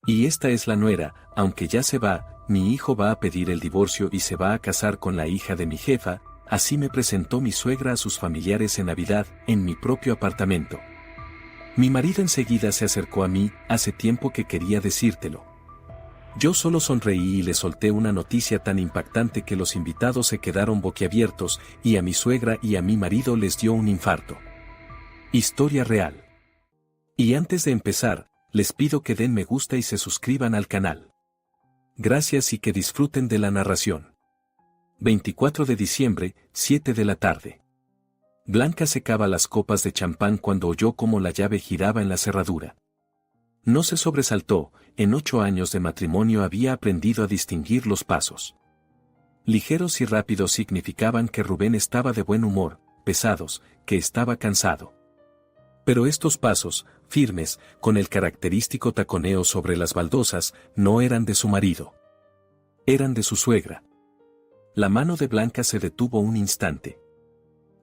Y esta es la nuera, aunque ya se va, mi hijo va a pedir el divorcio y se va a casar con la hija de mi jefa, así me presentó mi suegra a sus familiares en Navidad, en mi propio apartamento. Mi marido enseguida se acercó a mí, hace tiempo que quería decírtelo. Yo solo sonreí y le solté una noticia tan impactante que los invitados se quedaron boquiabiertos y a mi suegra y a mi marido les dio un infarto. Historia real. Y antes de empezar, les pido que den me gusta y se suscriban al canal. Gracias y que disfruten de la narración. 24 de diciembre, 7 de la tarde. Blanca secaba las copas de champán cuando oyó cómo la llave giraba en la cerradura. No se sobresaltó, en 8 años de matrimonio había aprendido a distinguir los pasos. Ligeros y rápidos significaban que Rubén estaba de buen humor, pesados, que estaba cansado. Pero estos pasos, firmes, con el característico taconeo sobre las baldosas, no eran de su marido. Eran de su suegra. La mano de Blanca se detuvo un instante.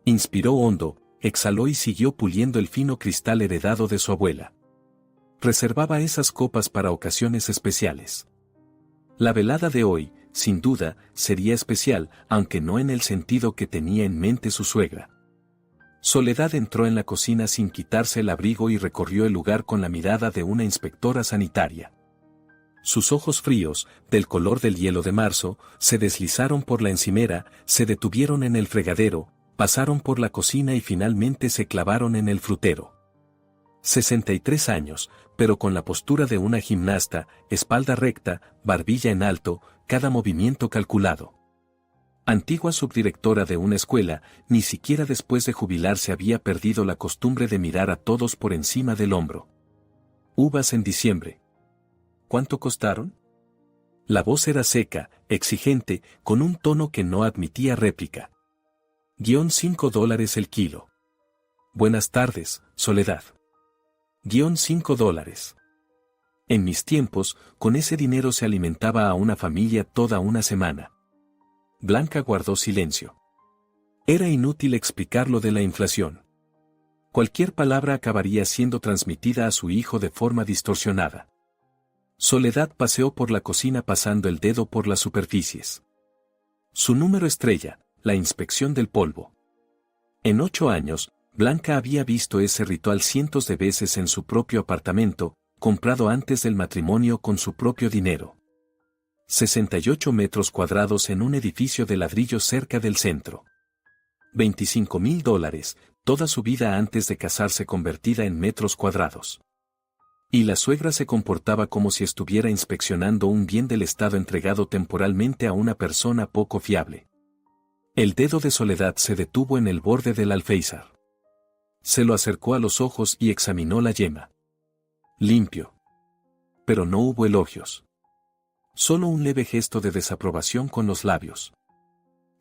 Inspiró hondo, exhaló y siguió puliendo el fino cristal heredado de su abuela. Reservaba esas copas para ocasiones especiales. La velada de hoy, sin duda, sería especial, aunque no en el sentido que tenía en mente su suegra. Soledad entró en la cocina sin quitarse el abrigo y recorrió el lugar con la mirada de una inspectora sanitaria. Sus ojos fríos, del color del hielo de marzo, se deslizaron por la encimera, se detuvieron en el fregadero, pasaron por la cocina y finalmente se clavaron en el frutero. 63 años, pero con la postura de una gimnasta, espalda recta, barbilla en alto, cada movimiento calculado. Antigua subdirectora de una escuela, ni siquiera después de jubilarse había perdido la costumbre de mirar a todos por encima del hombro. Uvas en diciembre. ¿Cuánto costaron? La voz era seca, exigente, con un tono que no admitía réplica. $5 el kilo. Buenas tardes, Soledad. $5. En mis tiempos, con ese dinero se alimentaba a una familia toda una semana. Blanca guardó silencio. Era inútil explicar lo de la inflación. Cualquier palabra acabaría siendo transmitida a su hijo de forma distorsionada. Soledad paseó por la cocina pasando el dedo por las superficies. Su número estrella, la inspección del polvo. En 8 años, Blanca había visto ese ritual cientos de veces en su propio apartamento, comprado antes del matrimonio con su propio dinero. 68 metros cuadrados en un edificio de ladrillo cerca del centro. $25,000, toda su vida antes de casarse convertida en metros cuadrados. Y la suegra se comportaba como si estuviera inspeccionando un bien del Estado entregado temporalmente a una persona poco fiable. El dedo de Soledad se detuvo en el borde del alféizar. Se lo acercó a los ojos y examinó la yema. Limpio. Pero no hubo elogios. Solo un leve gesto de desaprobación con los labios.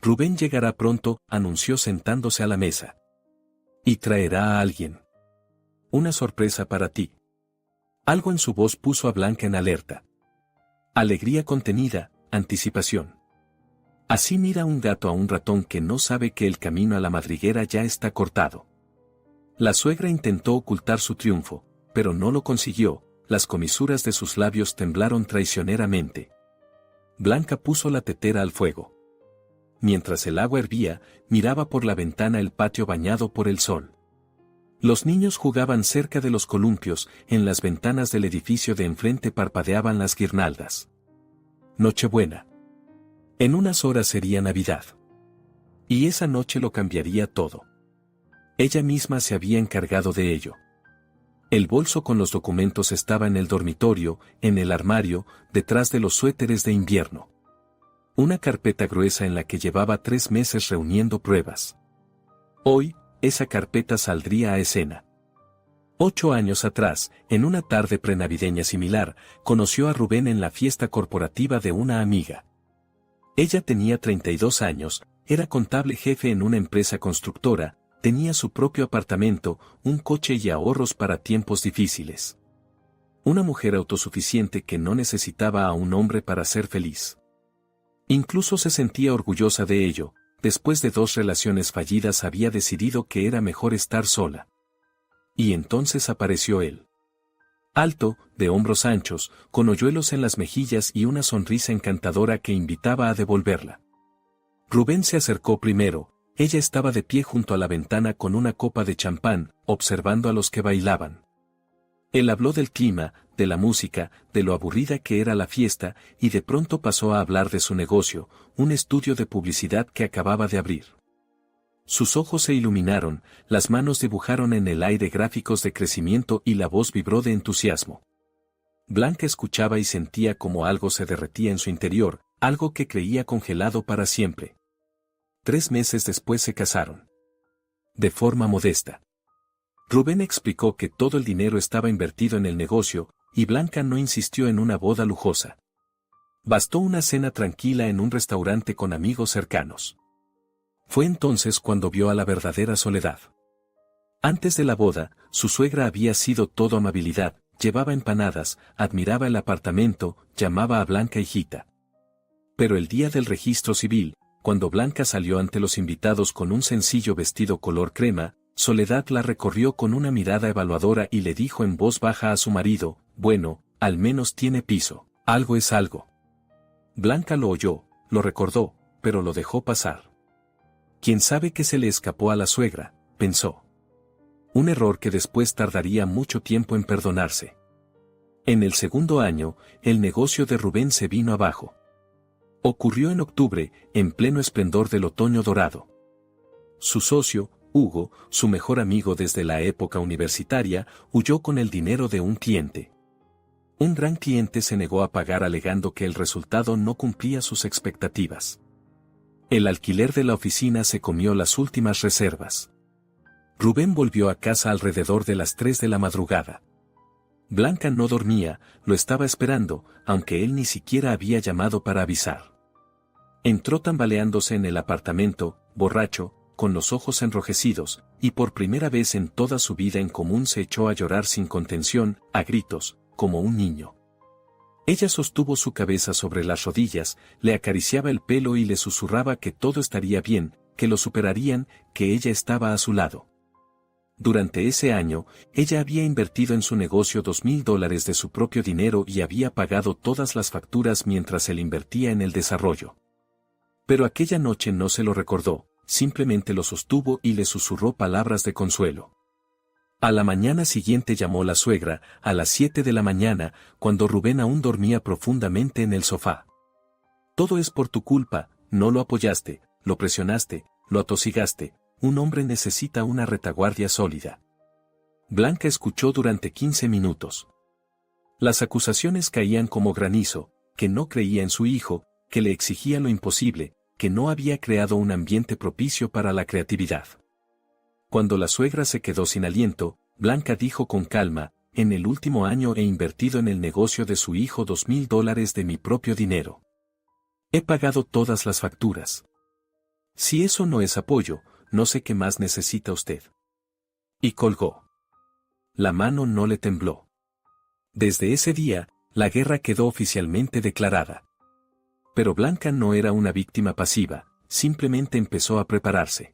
Rubén llegará pronto, anunció sentándose a la mesa. Y traerá a alguien. Una sorpresa para ti. Algo en su voz puso a Blanca en alerta. Alegría contenida, anticipación. Así mira un gato a un ratón que no sabe que el camino a la madriguera ya está cortado. La suegra intentó ocultar su triunfo, pero no lo consiguió, las comisuras de sus labios temblaron traicioneramente. Blanca puso la tetera al fuego. Mientras el agua hervía, miraba por la ventana el patio bañado por el sol. Los niños jugaban cerca de los columpios, en las ventanas del edificio de enfrente parpadeaban las guirnaldas. Nochebuena. En unas horas sería Navidad. Y esa noche lo cambiaría todo. Ella misma se había encargado de ello. El bolso con los documentos estaba en el dormitorio, en el armario, detrás de los suéteres de invierno. Una carpeta gruesa en la que llevaba 3 meses reuniendo pruebas. Hoy, esa carpeta saldría a escena. 8 años atrás, en una tarde prenavideña similar, conoció a Rubén en la fiesta corporativa de una amiga. Ella tenía 32 años, era contable jefe en una empresa constructora, tenía su propio apartamento, un coche y ahorros para tiempos difíciles. Una mujer autosuficiente que no necesitaba a un hombre para ser feliz. Incluso se sentía orgullosa de ello, después de 2 relaciones fallidas había decidido que era mejor estar sola. Y entonces apareció él. Alto, de hombros anchos, con hoyuelos en las mejillas y una sonrisa encantadora que invitaba a devolverla. Rubén se acercó primero. Ella estaba de pie junto a la ventana con una copa de champán, observando a los que bailaban. Él habló del clima, de la música, de lo aburrida que era la fiesta, y de pronto pasó a hablar de su negocio, un estudio de publicidad que acababa de abrir. Sus ojos se iluminaron, las manos dibujaron en el aire gráficos de crecimiento y la voz vibró de entusiasmo. Blanca escuchaba y sentía como algo se derretía en su interior, algo que creía congelado para siempre. 3 meses después se casaron. De forma modesta. Rubén explicó que todo el dinero estaba invertido en el negocio, y Blanca no insistió en una boda lujosa. Bastó una cena tranquila en un restaurante con amigos cercanos. Fue entonces cuando vio a la verdadera soledad. Antes de la boda, su suegra había sido todo amabilidad, llevaba empanadas, admiraba el apartamento, llamaba a Blanca hijita. Pero el día del registro civil, cuando Blanca salió ante los invitados con un sencillo vestido color crema, Soledad la recorrió con una mirada evaluadora y le dijo en voz baja a su marido, bueno, al menos tiene piso, algo es algo. Blanca lo oyó, lo recordó, pero lo dejó pasar. ¿Quién sabe qué se le escapó a la suegra?, pensó. Un error que después tardaría mucho tiempo en perdonarse. En el segundo año, el negocio de Rubén se vino abajo. Ocurrió en octubre, en pleno esplendor del otoño dorado. Su socio, Hugo, su mejor amigo desde la época universitaria, huyó con el dinero de un cliente. Un gran cliente se negó a pagar alegando que el resultado no cumplía sus expectativas. El alquiler de la oficina se comió las últimas reservas. Rubén volvió a casa alrededor de las 3 de la madrugada. Blanca no dormía, lo estaba esperando, aunque él ni siquiera había llamado para avisar. Entró tambaleándose en el apartamento, borracho, con los ojos enrojecidos, y por primera vez en toda su vida en común se echó a llorar sin contención, a gritos, como un niño. Ella sostuvo su cabeza sobre las rodillas, le acariciaba el pelo y le susurraba que todo estaría bien, que lo superarían, que ella estaba a su lado. Durante ese año, ella había invertido en su negocio $2,000 de su propio dinero y había pagado todas las facturas mientras él invertía en el desarrollo. Pero aquella noche no se lo recordó, simplemente lo sostuvo y le susurró palabras de consuelo. A la mañana siguiente llamó la suegra, a las 7 de la mañana, cuando Rubén aún dormía profundamente en el sofá. Todo es por tu culpa, no lo apoyaste, lo presionaste, lo atosigaste, un hombre necesita una retaguardia sólida. Blanca escuchó durante 15 minutos. Las acusaciones caían como granizo, que no creía en su hijo, que le exigía lo imposible, que no había creado un ambiente propicio para la creatividad. Cuando la suegra se quedó sin aliento, Blanca dijo con calma, en el último año he invertido en el negocio de su hijo $2,000 de mi propio dinero. He pagado todas las facturas. Si eso no es apoyo, no sé qué más necesita usted. Y colgó. La mano no le tembló. Desde ese día, la guerra quedó oficialmente declarada. Pero Blanca no era una víctima pasiva, simplemente empezó a prepararse.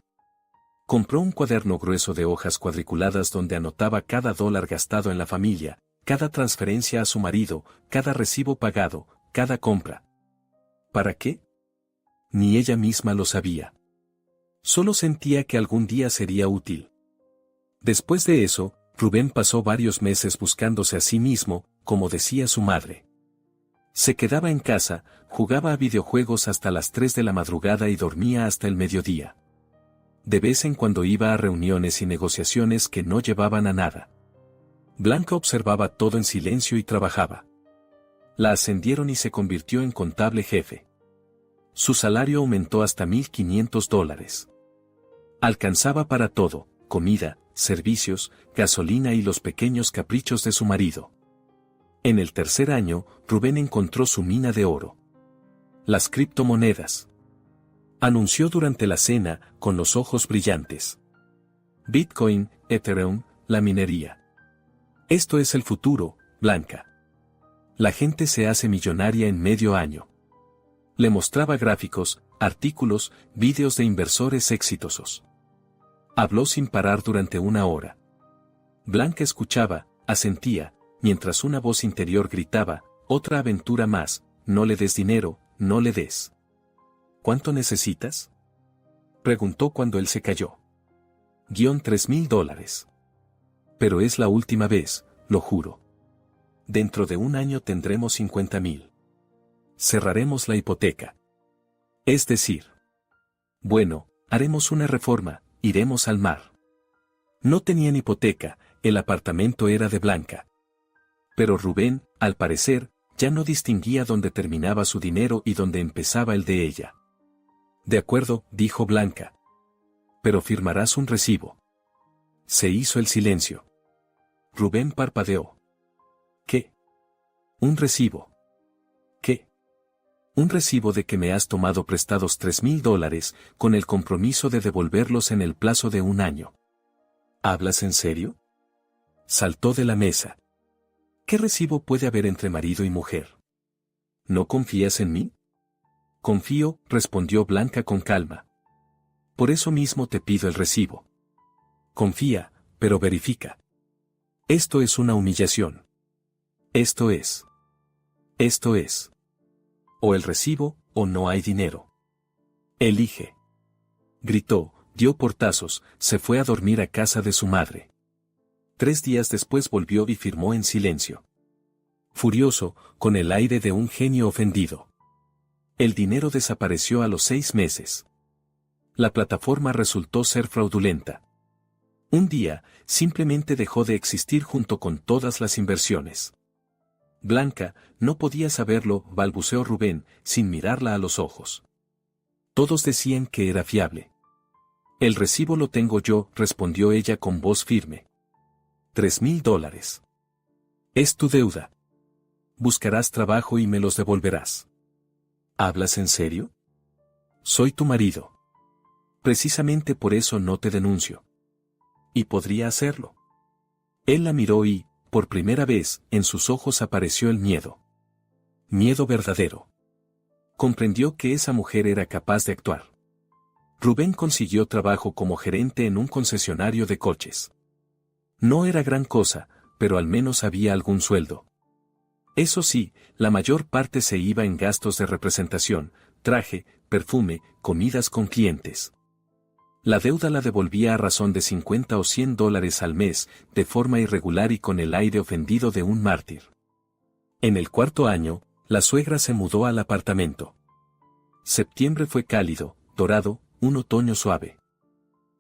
Compró un cuaderno grueso de hojas cuadriculadas donde anotaba cada dólar gastado en la familia, cada transferencia a su marido, cada recibo pagado, cada compra. ¿Para qué? Ni ella misma lo sabía. Solo sentía que algún día sería útil. Después de eso, Rubén pasó varios meses buscándose a sí mismo, como decía su madre. Se quedaba en casa, jugaba a videojuegos hasta las 3 de la madrugada y dormía hasta el mediodía. De vez en cuando iba a reuniones y negociaciones que no llevaban a nada. Blanca observaba todo en silencio y trabajaba. La ascendieron y se convirtió en contable jefe. Su salario aumentó hasta $1,500. Alcanzaba para todo, comida, servicios, gasolina y los pequeños caprichos de su marido. En el tercer año, Rubén encontró su mina de oro. Las criptomonedas. Anunció durante la cena, con los ojos brillantes. Bitcoin, Ethereum, la minería. Esto es el futuro, Blanca. La gente se hace millonaria en medio año. Le mostraba gráficos, artículos, vídeos de inversores exitosos. Habló sin parar durante 1 hora. Blanca escuchaba, asentía, mientras una voz interior gritaba, otra aventura más, no le des dinero, no le des. ¿Cuánto necesitas? Preguntó cuando él se cayó. $3,000. Pero es la última vez, lo juro. Dentro de un año tendremos 50,000. Cerraremos la hipoteca. Es decir, bueno, haremos una reforma, iremos al mar. No tenían hipoteca, el apartamento era de Blanca. Pero Rubén, al parecer, ya no distinguía dónde terminaba su dinero y dónde empezaba el de ella. De acuerdo, dijo Blanca. Pero firmarás un recibo. Se hizo el silencio. Rubén parpadeó. ¿Qué? ¿Un recibo? ¿Qué? Un recibo de que me has tomado prestados $3,000 con el compromiso de devolverlos en el plazo de un año. ¿Hablas en serio? Saltó de la mesa. ¿Qué recibo puede haber entre marido y mujer? ¿No confías en mí? Confío, respondió Blanca con calma. Por eso mismo te pido el recibo. Confía, pero verifica. Esto es una humillación. Esto es. O el recibo, o no hay dinero. Elige. Gritó, dio portazos, se fue a dormir a casa de su madre. 3 días después volvió y firmó en silencio. Furioso, con el aire de un genio ofendido. El dinero desapareció a los 6 meses. La plataforma resultó ser fraudulenta. Un día, simplemente dejó de existir junto con todas las inversiones. Blanca, no podía saberlo, balbuceó Rubén, sin mirarla a los ojos. Todos decían que era fiable. El recibo lo tengo yo, respondió ella con voz firme. $3,000. Es tu deuda. Buscarás trabajo y me los devolverás. ¿Hablas en serio? Soy tu marido. Precisamente por eso no te denuncio. Y podría hacerlo. Él la miró y, por primera vez, en sus ojos apareció el miedo. Miedo verdadero. Comprendió que esa mujer era capaz de actuar. Rubén consiguió trabajo como gerente en un concesionario de coches. No era gran cosa, pero al menos había algún sueldo. Eso sí, la mayor parte se iba en gastos de representación, traje, perfume, comidas con clientes. La deuda la devolvía a razón de $50 o $100 al mes, de forma irregular y con el aire ofendido de un mártir. En el 4.º año, la suegra se mudó al apartamento. Septiembre fue cálido, dorado, un otoño suave.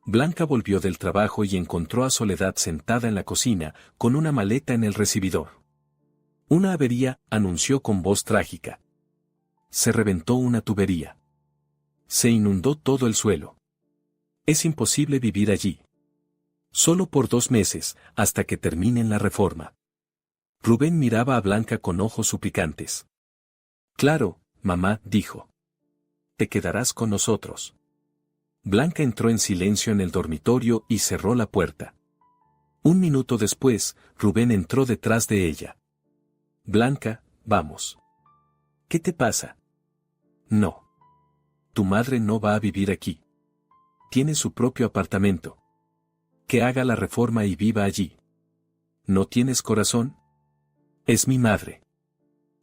Blanca volvió del trabajo y encontró a Soledad sentada en la cocina, con una maleta en el recibidor. Una avería, anunció con voz trágica. Se reventó una tubería. Se inundó todo el suelo. Es imposible vivir allí. Solo por 2 meses, hasta que terminen la reforma. Rubén miraba a Blanca con ojos suplicantes. Claro, mamá, dijo. Te quedarás con nosotros. Blanca entró en silencio en el dormitorio y cerró la puerta. 1 minuto después, Rubén entró detrás de ella. Blanca, vamos. ¿Qué te pasa? No. Tu madre no va a vivir aquí. Tiene su propio apartamento. Que haga la reforma y viva allí. ¿No tienes corazón? Es mi madre.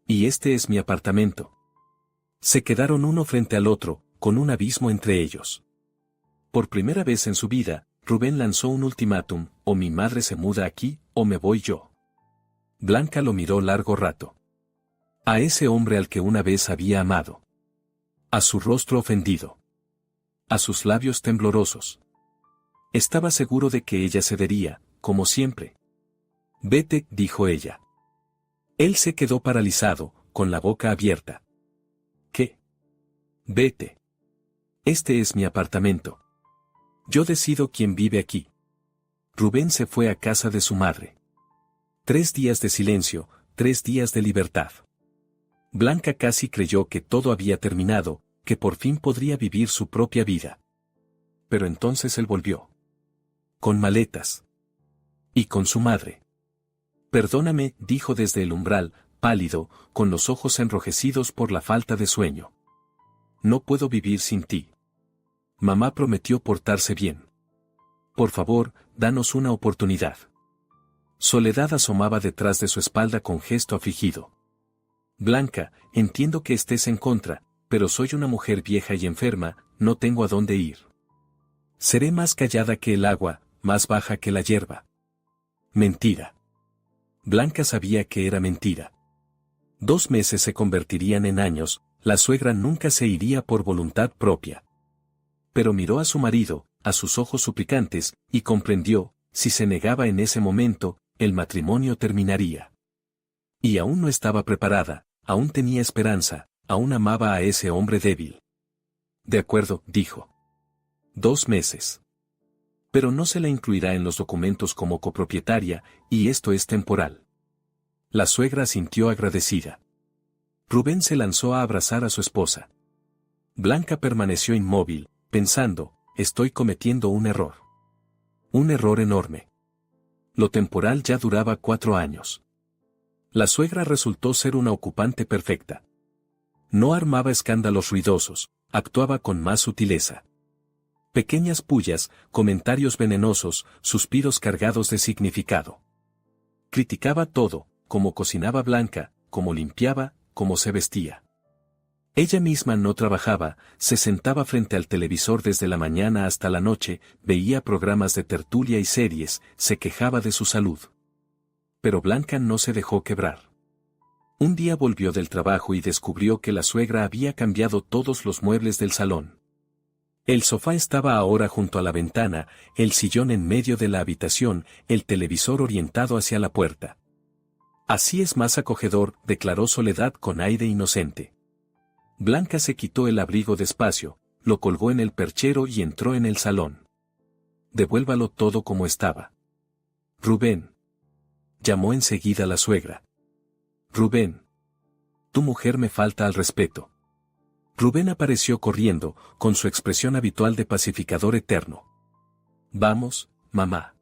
Y este es mi apartamento. Se quedaron uno frente al otro, con un abismo entre ellos. Por primera vez en su vida, Rubén lanzó un ultimátum, o mi madre se muda aquí, o me voy yo. Blanca lo miró largo rato. A ese hombre al que una vez había amado. A su rostro ofendido. A sus labios temblorosos. Estaba seguro de que ella cedería, como siempre. Vete, dijo ella. Él se quedó paralizado, con la boca abierta. ¿Qué? Vete. Este es mi apartamento. Yo decido quién vive aquí. Rubén se fue a casa de su madre. 3 días de silencio, 3 días de libertad. Blanca casi creyó que todo había terminado, que por fin podría vivir su propia vida. Pero entonces él volvió. Con maletas. Y con su madre. Perdóname, dijo desde el umbral, pálido, con los ojos enrojecidos por la falta de sueño. No puedo vivir sin ti. Mamá prometió portarse bien. Por favor, danos una oportunidad. Soledad asomaba detrás de su espalda con gesto afligido. Blanca, entiendo que estés en contra, pero soy una mujer vieja y enferma, no tengo a dónde ir. Seré más callada que el agua, más baja que la hierba. Mentira. Blanca sabía que era mentira. 2 meses se convertirían en años, la suegra nunca se iría por voluntad propia. Pero miró a su marido, a sus ojos suplicantes, y comprendió, si se negaba en ese momento, el matrimonio terminaría. Y aún no estaba preparada, aún tenía esperanza, aún amaba a ese hombre débil. De acuerdo, dijo. 2 meses. Pero no se la incluirá en los documentos como copropietaria, y esto es temporal. La suegra sintió agradecida. Rubén se lanzó a abrazar a su esposa. Blanca permaneció inmóvil, pensando, estoy cometiendo un error. Un error enorme. Lo temporal ya duraba 4 años. La suegra resultó ser una ocupante perfecta. No armaba escándalos ruidosos, actuaba con más sutileza. Pequeñas pullas, comentarios venenosos, suspiros cargados de significado. Criticaba todo, cómo cocinaba Blanca, cómo limpiaba, cómo se vestía. Ella misma no trabajaba, se sentaba frente al televisor desde la mañana hasta la noche, veía programas de tertulia y series, se quejaba de su salud. Pero Blanca no se dejó quebrar. Un día volvió del trabajo y descubrió que la suegra había cambiado todos los muebles del salón. El sofá estaba ahora junto a la ventana, el sillón en medio de la habitación, el televisor orientado hacia la puerta. Así es más acogedor, declaró Soledad con aire inocente. Blanca se quitó el abrigo despacio, lo colgó en el perchero y entró en el salón. Devuélvalo todo como estaba. Rubén. Llamó enseguida la suegra. Rubén. Tu mujer me falta al respeto. Rubén apareció corriendo, con su expresión habitual de pacificador eterno. Vamos, mamá.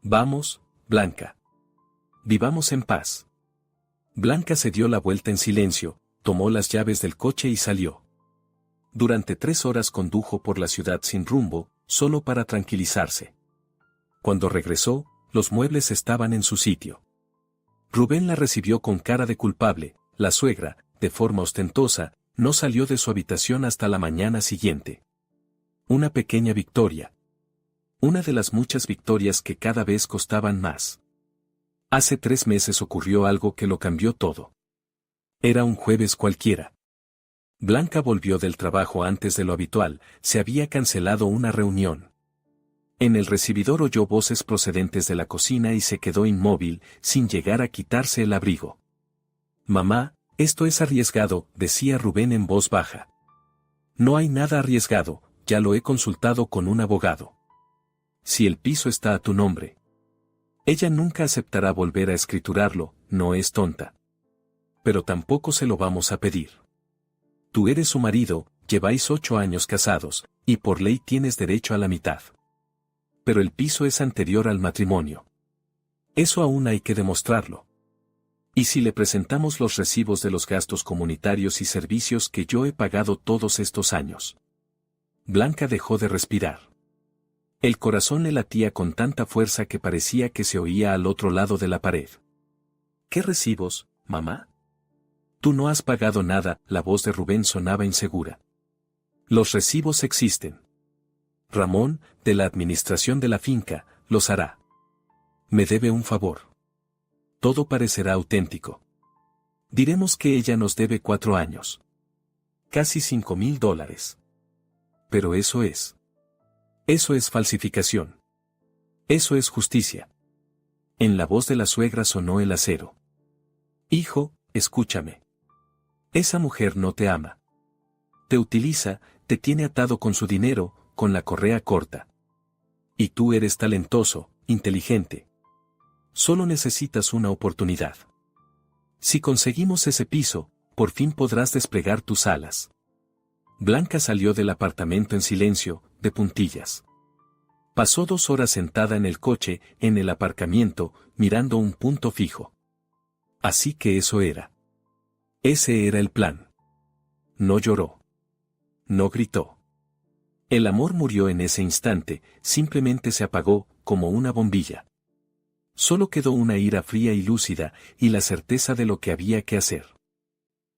Vamos, Blanca. Vivamos en paz. Blanca se dio la vuelta en silencio, tomó las llaves del coche y salió. Durante 3 horas condujo por la ciudad sin rumbo, solo para tranquilizarse. Cuando regresó, los muebles estaban en su sitio. Rubén la recibió con cara de culpable, la suegra, de forma ostentosa, no salió de su habitación hasta la mañana siguiente. Una pequeña victoria. Una de las muchas victorias que cada vez costaban más. Hace 3 meses ocurrió algo que lo cambió todo. Era un jueves cualquiera. Blanca volvió del trabajo antes de lo habitual, se había cancelado una reunión. En el recibidor oyó voces procedentes de la cocina y se quedó inmóvil, sin llegar a quitarse el abrigo. Mamá, esto es arriesgado, decía Rubén en voz baja. No hay nada arriesgado, ya lo he consultado con un abogado. Si el piso está a tu nombre. Ella nunca aceptará volver a escriturarlo, no es tonta. Pero tampoco se lo vamos a pedir. Tú eres su marido, lleváis 8 años casados, y por ley tienes derecho a la mitad. Pero el piso es anterior al matrimonio. Eso aún hay que demostrarlo. ¿Y si le presentamos los recibos de los gastos comunitarios y servicios que yo he pagado todos estos años? Blanca dejó de respirar. El corazón le latía con tanta fuerza que parecía que se oía al otro lado de la pared. ¿Qué recibos, mamá? Tú no has pagado nada, la voz de Rubén sonaba insegura. Los recibos existen. Ramón, de la administración de la finca, los hará. Me debe un favor. Todo parecerá auténtico. Diremos que ella nos debe 4 años. Casi $5,000. Pero eso es. Eso es falsificación. Eso es justicia. En la voz de la suegra sonó el acero. Hijo, escúchame. Esa mujer no te ama. Te utiliza, te tiene atado con su dinero, con la correa corta. Y tú eres talentoso, inteligente. Solo necesitas una oportunidad. Si conseguimos ese piso, por fin podrás desplegar tus alas. Blanca salió del apartamento en silencio, de puntillas. Pasó 2 horas sentada en el coche, en el aparcamiento, mirando un punto fijo. Así que eso era. Ese era el plan. No lloró. No gritó. El amor murió en ese instante, simplemente se apagó, como una bombilla. Solo quedó una ira fría y lúcida, y la certeza de lo que había que hacer.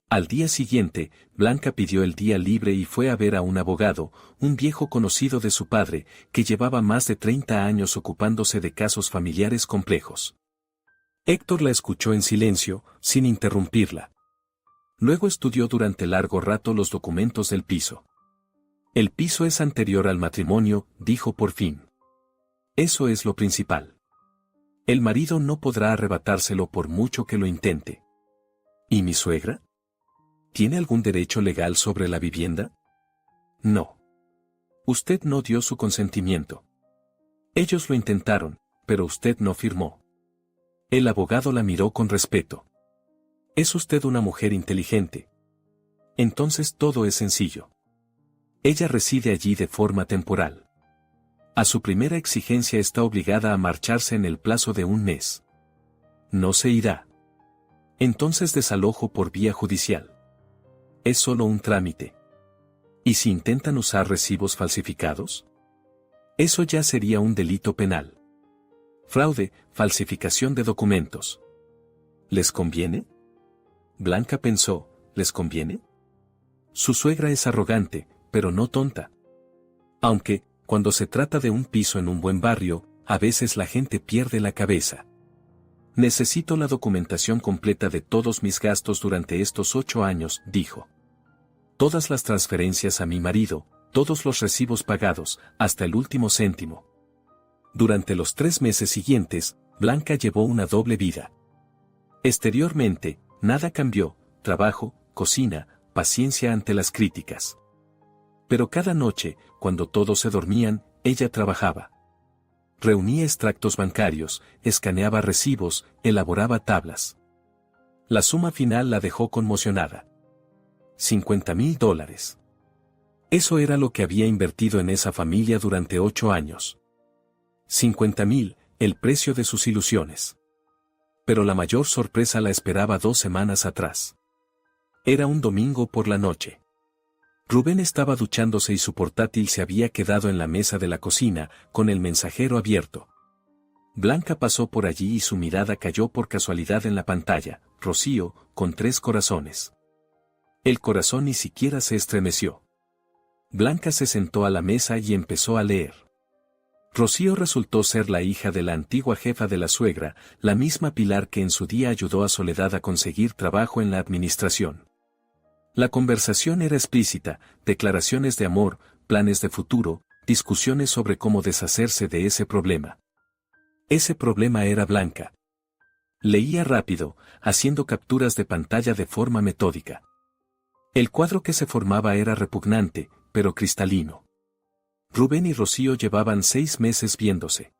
Al día siguiente, Blanca pidió el día libre y fue a ver a un abogado, un viejo conocido de su padre, que llevaba más de 30 años ocupándose de casos familiares complejos. Héctor la escuchó en silencio, sin interrumpirla. Luego estudió durante largo rato los documentos del piso. El piso es anterior al matrimonio, dijo por fin. Eso es lo principal. El marido no podrá arrebatárselo por mucho que lo intente. ¿Y mi suegra? ¿Tiene algún derecho legal sobre la vivienda? No. Usted no dio su consentimiento. Ellos lo intentaron, pero usted no firmó. El abogado la miró con respeto. Es usted una mujer inteligente. Entonces todo es sencillo. Ella reside allí de forma temporal. A su primera exigencia está obligada a marcharse en el plazo de un mes. No se irá. Entonces desalojo por vía judicial. Es solo un trámite. ¿Y si intentan usar recibos falsificados? Eso ya sería un delito penal. Fraude, falsificación de documentos. ¿Les conviene? Blanca pensó, ¿les conviene? Su suegra es arrogante, pero no tonta. Aunque, cuando se trata de un piso en un buen barrio, a veces la gente pierde la cabeza. Necesito la documentación completa de todos mis gastos durante estos 8 años, dijo. Todas las transferencias a mi marido, todos los recibos pagados, hasta el último céntimo. Durante los 3 meses siguientes, Blanca llevó una doble vida. Exteriormente, nada cambió, trabajo, cocina, paciencia ante las críticas. Pero cada noche, cuando todos se dormían, ella trabajaba. Reunía extractos bancarios, escaneaba recibos, elaboraba tablas. La suma final la dejó conmocionada. $50,000. Eso era lo que había invertido en esa familia durante 8 años. 50,000, el precio de sus ilusiones. Pero la mayor sorpresa la esperaba 2 semanas atrás. Era un domingo por la noche. Rubén estaba duchándose y su portátil se había quedado en la mesa de la cocina, con el mensajero abierto. Blanca pasó por allí y su mirada cayó por casualidad en la pantalla, Rocío, con 3 corazones. El corazón ni siquiera se estremeció. Blanca se sentó a la mesa y empezó a leer. Rocío resultó ser la hija de la antigua jefa de la suegra, la misma Pilar que en su día ayudó a Soledad a conseguir trabajo en la administración. La conversación era explícita, declaraciones de amor, planes de futuro, discusiones sobre cómo deshacerse de ese problema. Ese problema era Blanca. Leía rápido, haciendo capturas de pantalla de forma metódica. El cuadro que se formaba era repugnante, pero cristalino. Rubén y Rocío llevaban 6 meses viéndose.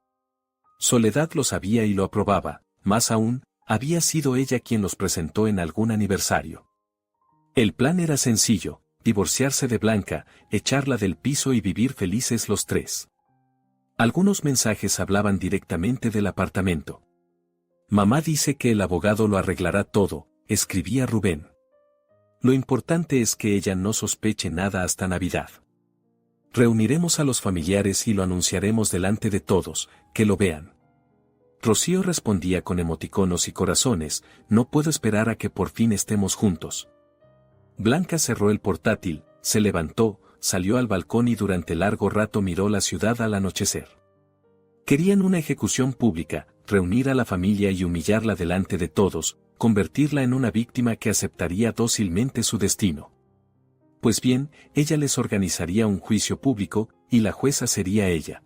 Soledad lo sabía y lo aprobaba, más aún, había sido ella quien los presentó en algún aniversario. El plan era sencillo, divorciarse de Blanca, echarla del piso y vivir felices los 3. Algunos mensajes hablaban directamente del apartamento. Mamá dice que el abogado lo arreglará todo, escribía Rubén. Lo importante es que ella no sospeche nada hasta Navidad. Reuniremos a los familiares y lo anunciaremos delante de todos, que lo vean. Rocío respondía con emoticonos y corazones, no puedo esperar a que por fin estemos juntos. Blanca cerró el portátil, se levantó, salió al balcón y durante largo rato miró la ciudad al anochecer. Querían una ejecución pública, reunir a la familia y humillarla delante de todos, convertirla en una víctima que aceptaría dócilmente su destino. Pues bien, ella les organizaría un juicio público, y la jueza sería ella.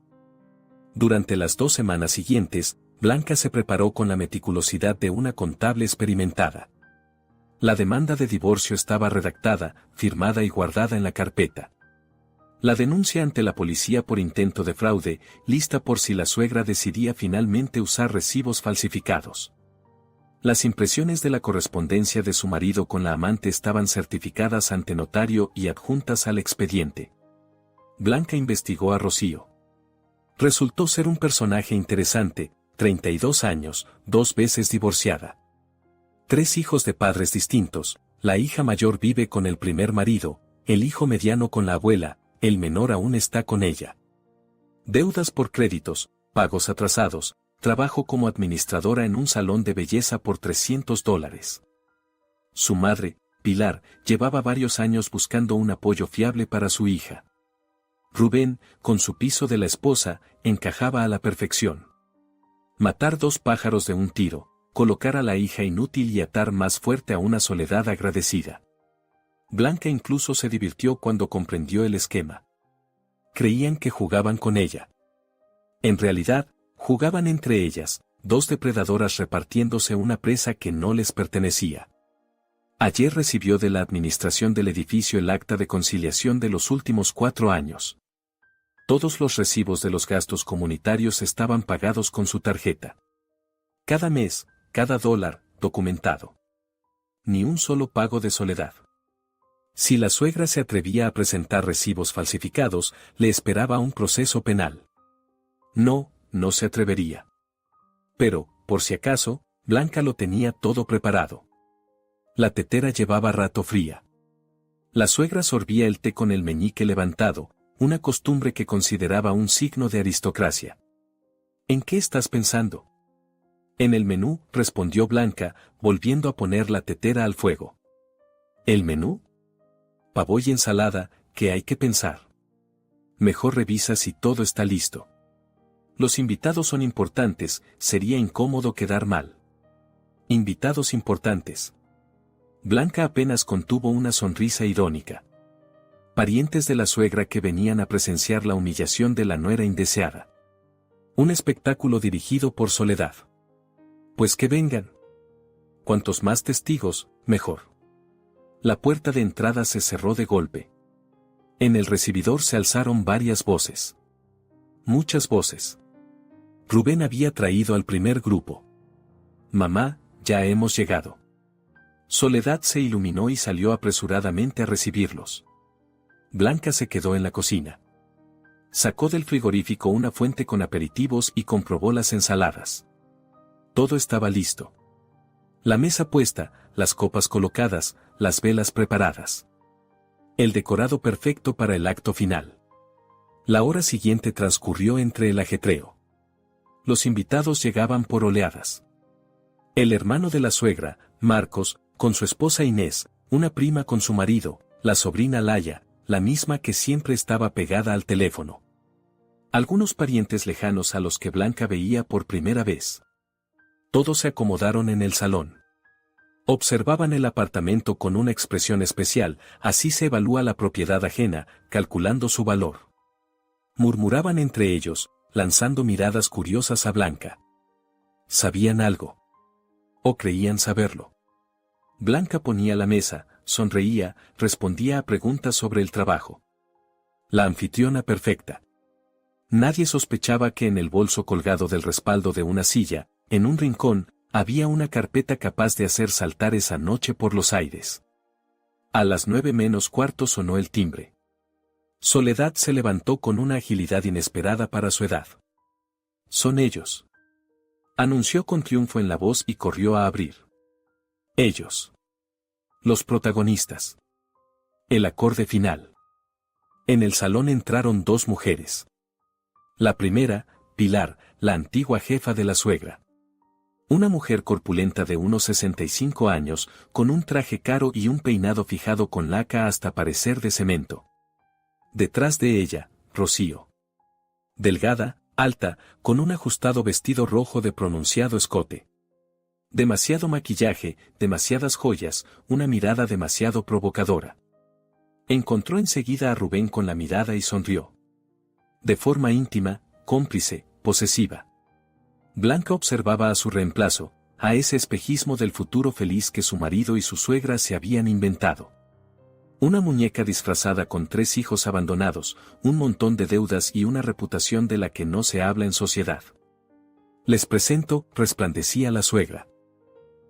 Durante las 2 semanas siguientes, Blanca se preparó con la meticulosidad de una contable experimentada. La demanda de divorcio estaba redactada, firmada y guardada en la carpeta. La denuncia ante la policía por intento de fraude, lista por si la suegra decidía finalmente usar recibos falsificados. Las impresiones de la correspondencia de su marido con la amante estaban certificadas ante notario y adjuntas al expediente. Blanca investigó a Rocío. Resultó ser un personaje interesante, 32 años, 2 veces divorciada. 3 hijos de padres distintos, la hija mayor vive con el primer marido, el hijo mediano con la abuela, el menor aún está con ella. Deudas por créditos, pagos atrasados, trabajo como administradora en un salón de belleza por $300. Su madre, Pilar, llevaba varios años buscando un apoyo fiable para su hija. Rubén, con su piso de la esposa, encajaba a la perfección. Matar dos pájaros de un tiro, colocar a la hija inútil y atar más fuerte a una soledad agradecida. Blanca incluso se divirtió cuando comprendió el esquema. Creían que jugaban con ella. En realidad, jugaban entre ellas, dos depredadoras repartiéndose una presa que no les pertenecía. Ayer recibió de la administración del edificio el acta de conciliación de los últimos 4 años. Todos los recibos de los gastos comunitarios estaban pagados con su tarjeta. Cada mes, cada dólar, documentado. Ni un solo pago de soledad. Si la suegra se atrevía a presentar recibos falsificados, le esperaba un proceso penal. No se atrevería. Pero, por si acaso, Blanca lo tenía todo preparado. La tetera llevaba rato fría. La suegra sorbía el té con el meñique levantado, una costumbre que consideraba un signo de aristocracia. ¿En qué estás pensando? En el menú, respondió Blanca, volviendo a poner la tetera al fuego. ¿El menú? Pavo y ensalada, ¿qué hay que pensar? Mejor revisa si todo está listo. Los invitados son importantes, sería incómodo quedar mal. Invitados importantes. Blanca apenas contuvo una sonrisa irónica. Parientes de la suegra que venían a presenciar la humillación de la nuera indeseada. Un espectáculo dirigido por Soledad. Pues que vengan. Cuantos más testigos, mejor. La puerta de entrada se cerró de golpe. En el recibidor se alzaron varias voces. Muchas voces. Rubén había traído al primer grupo. Mamá, ya hemos llegado. Soledad se iluminó y salió apresuradamente a recibirlos. Blanca se quedó en la cocina. Sacó del frigorífico una fuente con aperitivos y comprobó las ensaladas. Todo estaba listo. La mesa puesta, las copas colocadas, las velas preparadas. El decorado perfecto para el acto final. La hora siguiente transcurrió entre el ajetreo. Los invitados llegaban por oleadas. El hermano de la suegra, Marcos, con su esposa Inés, una prima con su marido, la sobrina Laya, la misma que siempre estaba pegada al teléfono. Algunos parientes lejanos a los que Blanca veía por primera vez. Todos se acomodaron en el salón. Observaban el apartamento con una expresión especial, así se evalúa la propiedad ajena, calculando su valor. Murmuraban entre ellos, lanzando miradas curiosas a Blanca. ¿Sabían algo? ¿O creían saberlo? Blanca ponía la mesa, sonreía, respondía a preguntas sobre el trabajo. La anfitriona perfecta. Nadie sospechaba que en el bolso colgado del respaldo de una silla, en un rincón, había una carpeta capaz de hacer saltar esa noche por los aires. A las 9:45 sonó el timbre. Soledad se levantó con una agilidad inesperada para su edad. «Son ellos», anunció con triunfo en la voz y corrió a abrir. Ellos. Los protagonistas. El acorde final. En el salón entraron 2 mujeres. La primera, Pilar, la antigua jefa de la suegra. Una mujer corpulenta de unos 65 años, con un traje caro y un peinado fijado con laca hasta parecer de cemento. Detrás de ella, Rocío. Delgada, alta, con un ajustado vestido rojo de pronunciado escote. Demasiado maquillaje, demasiadas joyas, una mirada demasiado provocadora. Encontró enseguida a Rubén con la mirada y sonrió. De forma íntima, cómplice, posesiva. Blanca observaba a su reemplazo, a ese espejismo del futuro feliz que su marido y su suegra se habían inventado. Una muñeca disfrazada con 3 hijos abandonados, un montón de deudas y una reputación de la que no se habla en sociedad. Les presento, resplandecía la suegra.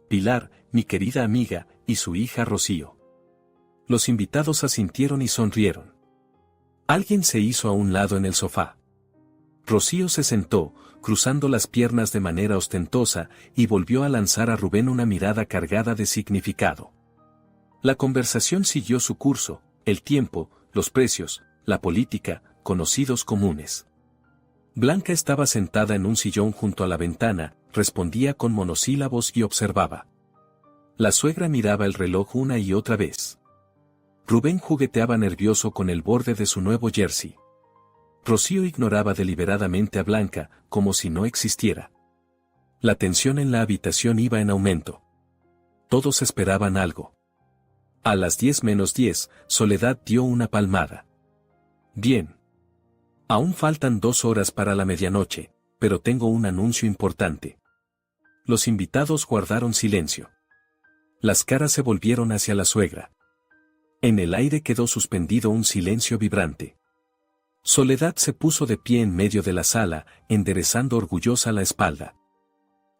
Pilar, mi querida amiga, y su hija Rocío. Los invitados asintieron y sonrieron. Alguien se hizo a un lado en el sofá. Rocío se sentó, cruzando las piernas de manera ostentosa, y volvió a lanzar a Rubén una mirada cargada de significado. La conversación siguió su curso, el tiempo, los precios, la política, conocidos comunes. Blanca estaba sentada en un sillón junto a la ventana, respondía con monosílabos y observaba. La suegra miraba el reloj una y otra vez. Rubén jugueteaba nervioso con el borde de su nuevo jersey. Rocío ignoraba deliberadamente a Blanca, como si no existiera. La tensión en la habitación iba en aumento. Todos esperaban algo. A las 10 menos 10, Soledad dio una palmada. Bien. Aún faltan 2 horas para la medianoche, pero tengo un anuncio importante. Los invitados guardaron silencio. Las caras se volvieron hacia la suegra. En el aire quedó suspendido un silencio vibrante. Soledad se puso de pie en medio de la sala, enderezando orgullosa la espalda.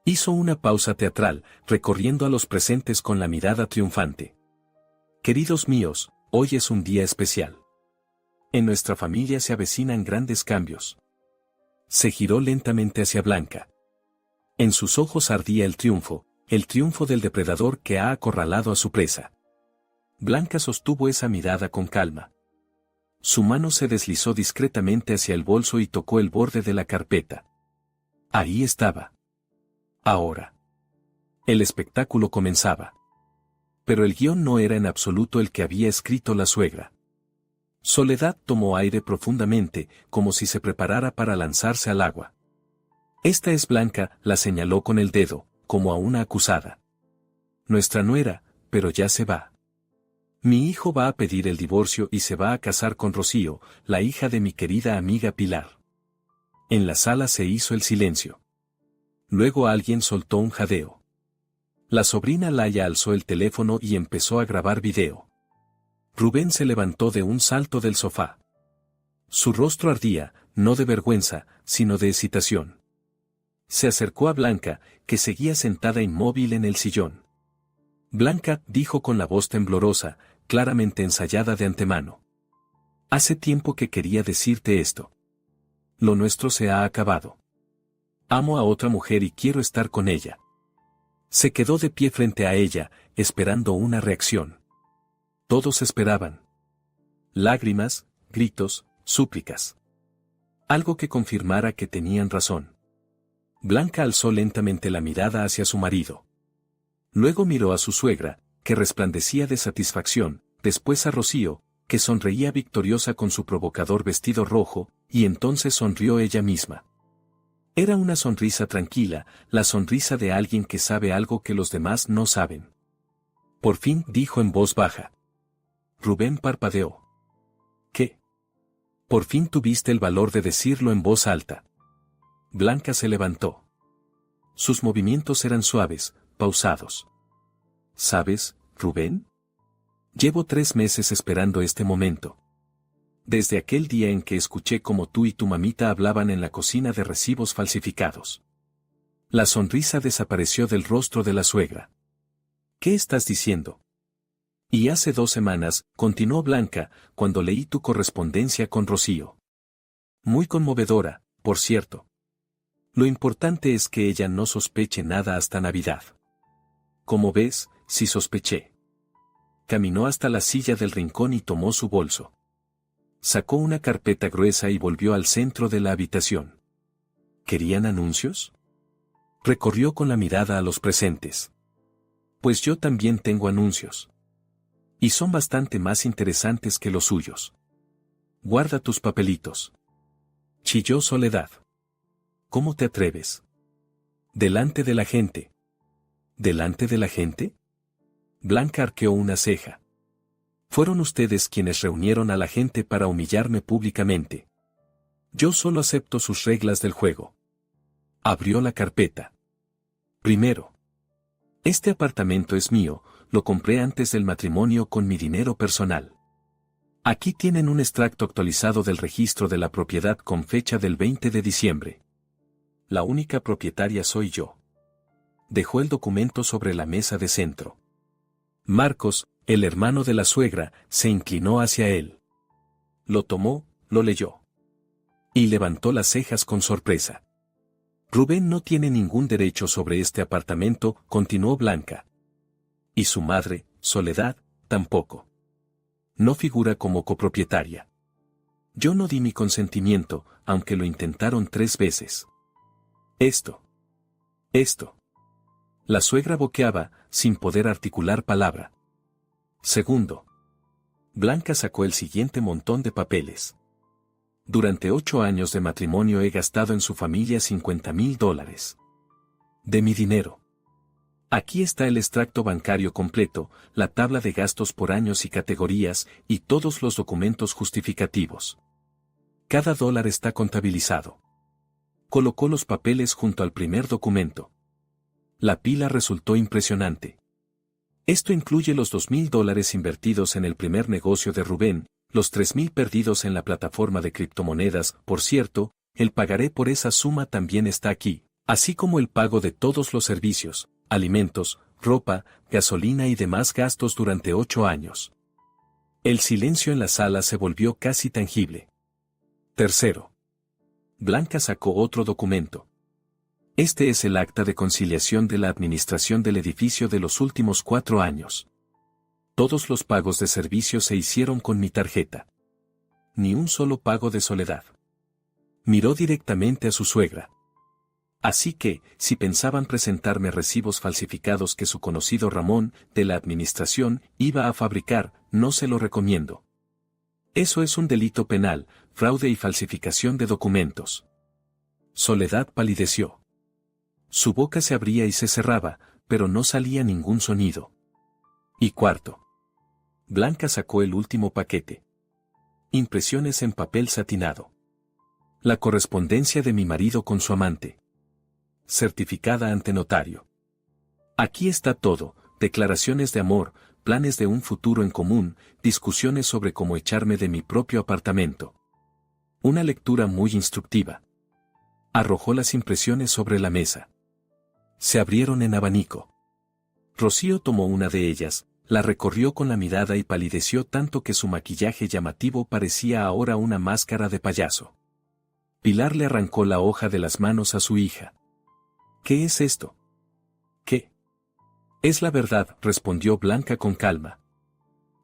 Hizo una pausa teatral, recorriendo a los presentes con la mirada triunfante. Queridos míos, hoy es un día especial. En nuestra familia se avecinan grandes cambios. Se giró lentamente hacia Blanca. En sus ojos ardía el triunfo del depredador que ha acorralado a su presa. Blanca sostuvo esa mirada con calma. Su mano se deslizó discretamente hacia el bolso y tocó el borde de la carpeta. Ahí estaba. Ahora. El espectáculo comenzaba. Pero el guión no era en absoluto el que había escrito la suegra. Soledad tomó aire profundamente, como si se preparara para lanzarse al agua. Esta es Blanca, la señaló con el dedo, como a una acusada. Nuestra nuera, pero ya se va. Mi hijo va a pedir el divorcio y se va a casar con Rocío, la hija de mi querida amiga Pilar. En la sala se hizo el silencio. Luego alguien soltó un jadeo. La sobrina Laya alzó el teléfono y empezó a grabar video. Rubén se levantó de un salto del sofá. Su rostro ardía, no de vergüenza, sino de excitación. Se acercó a Blanca, que seguía sentada inmóvil en el sillón. Blanca, dijo con la voz temblorosa, claramente ensayada de antemano. Hace tiempo que quería decirte esto. Lo nuestro se ha acabado. Amo a otra mujer y quiero estar con ella. Se quedó de pie frente a ella, esperando una reacción. Todos esperaban. Lágrimas, gritos, súplicas. Algo que confirmara que tenían razón. Blanca alzó lentamente la mirada hacia su marido. Luego miró a su suegra, que resplandecía de satisfacción, después a Rocío, que sonreía victoriosa con su provocador vestido rojo, y entonces sonrió ella misma. Era una sonrisa tranquila, la sonrisa de alguien que sabe algo que los demás no saben. Por fin dijo en voz baja. Rubén parpadeó. ¿Qué? Por fin tuviste el valor de decirlo en voz alta. Blanca se levantó. Sus movimientos eran suaves, pausados. ¿Sabes, Rubén? Llevo 3 meses esperando este momento. Desde aquel día en que escuché cómo tú y tu mamita hablaban en la cocina de recibos falsificados. La sonrisa desapareció del rostro de la suegra. ¿Qué estás diciendo? Y hace 2 semanas, continuó Blanca, cuando leí tu correspondencia con Rocío. Muy conmovedora, por cierto. Lo importante es que ella no sospeche nada hasta Navidad. Como ves, sí sospeché. Caminó hasta la silla del rincón y tomó su bolso. Sacó una carpeta gruesa y volvió al centro de la habitación. ¿Querían anuncios? Recorrió con la mirada a los presentes. Pues yo también tengo anuncios. Y son bastante más interesantes que los suyos. Guarda tus papelitos. Chilló Soledad. ¿Cómo te atreves? Delante de la gente. ¿Delante de la gente? Blanca arqueó una ceja. Fueron ustedes quienes reunieron a la gente para humillarme públicamente. Yo solo acepto sus reglas del juego. Abrió la carpeta. Primero. Este apartamento es mío, lo compré antes del matrimonio con mi dinero personal. Aquí tienen un extracto actualizado del registro de la propiedad con fecha del 20 de diciembre. La única propietaria soy yo. Dejó el documento sobre la mesa de centro. Marcos, el hermano de la suegra, se inclinó hacia él. Lo tomó, lo leyó. Y levantó las cejas con sorpresa. Rubén no tiene ningún derecho sobre este apartamento, continuó Blanca. Y su madre, Soledad, tampoco. No figura como copropietaria. Yo no di mi consentimiento, aunque lo intentaron 3 veces. Esto. La suegra boqueaba, sin poder articular palabra. Segundo. Blanca sacó el siguiente montón de papeles. Durante 8 años de matrimonio he gastado en su familia $50,000. De mi dinero. Aquí está el extracto bancario completo, la tabla de gastos por años y categorías, y todos los documentos justificativos. Cada dólar está contabilizado. Colocó los papeles junto al primer documento. La pila resultó impresionante. Esto incluye los $2,000 invertidos en el primer negocio de Rubén, los $3,000 perdidos en la plataforma de criptomonedas. Por cierto, el pagaré por esa suma también está aquí, así como el pago de todos los servicios, alimentos, ropa, gasolina y demás gastos durante 8 años. El silencio en la sala se volvió casi tangible. Tercero. Blanca sacó otro documento. Este es el acta de conciliación de la administración del edificio de los últimos 4 años. Todos los pagos de servicio se hicieron con mi tarjeta. Ni un solo pago de Soledad. Miró directamente a su suegra. Así que, si pensaban presentarme recibos falsificados que su conocido Ramón, de la administración, iba a fabricar, no se lo recomiendo. Eso es un delito penal, fraude y falsificación de documentos. Soledad palideció. Su boca se abría y se cerraba, pero no salía ningún sonido. Y cuarto. Blanca sacó el último paquete. Impresiones en papel satinado. La correspondencia de mi marido con su amante. Certificada ante notario. Aquí está todo, declaraciones de amor, planes de un futuro en común, discusiones sobre cómo echarme de mi propio apartamento. Una lectura muy instructiva. Arrojó las impresiones sobre la mesa. Se abrieron en abanico. Rocío tomó una de ellas, la recorrió con la mirada y palideció tanto que su maquillaje llamativo parecía ahora una máscara de payaso. Pilar le arrancó la hoja de las manos a su hija. ¿Qué es esto? ¿Qué? Es la verdad, respondió Blanca con calma.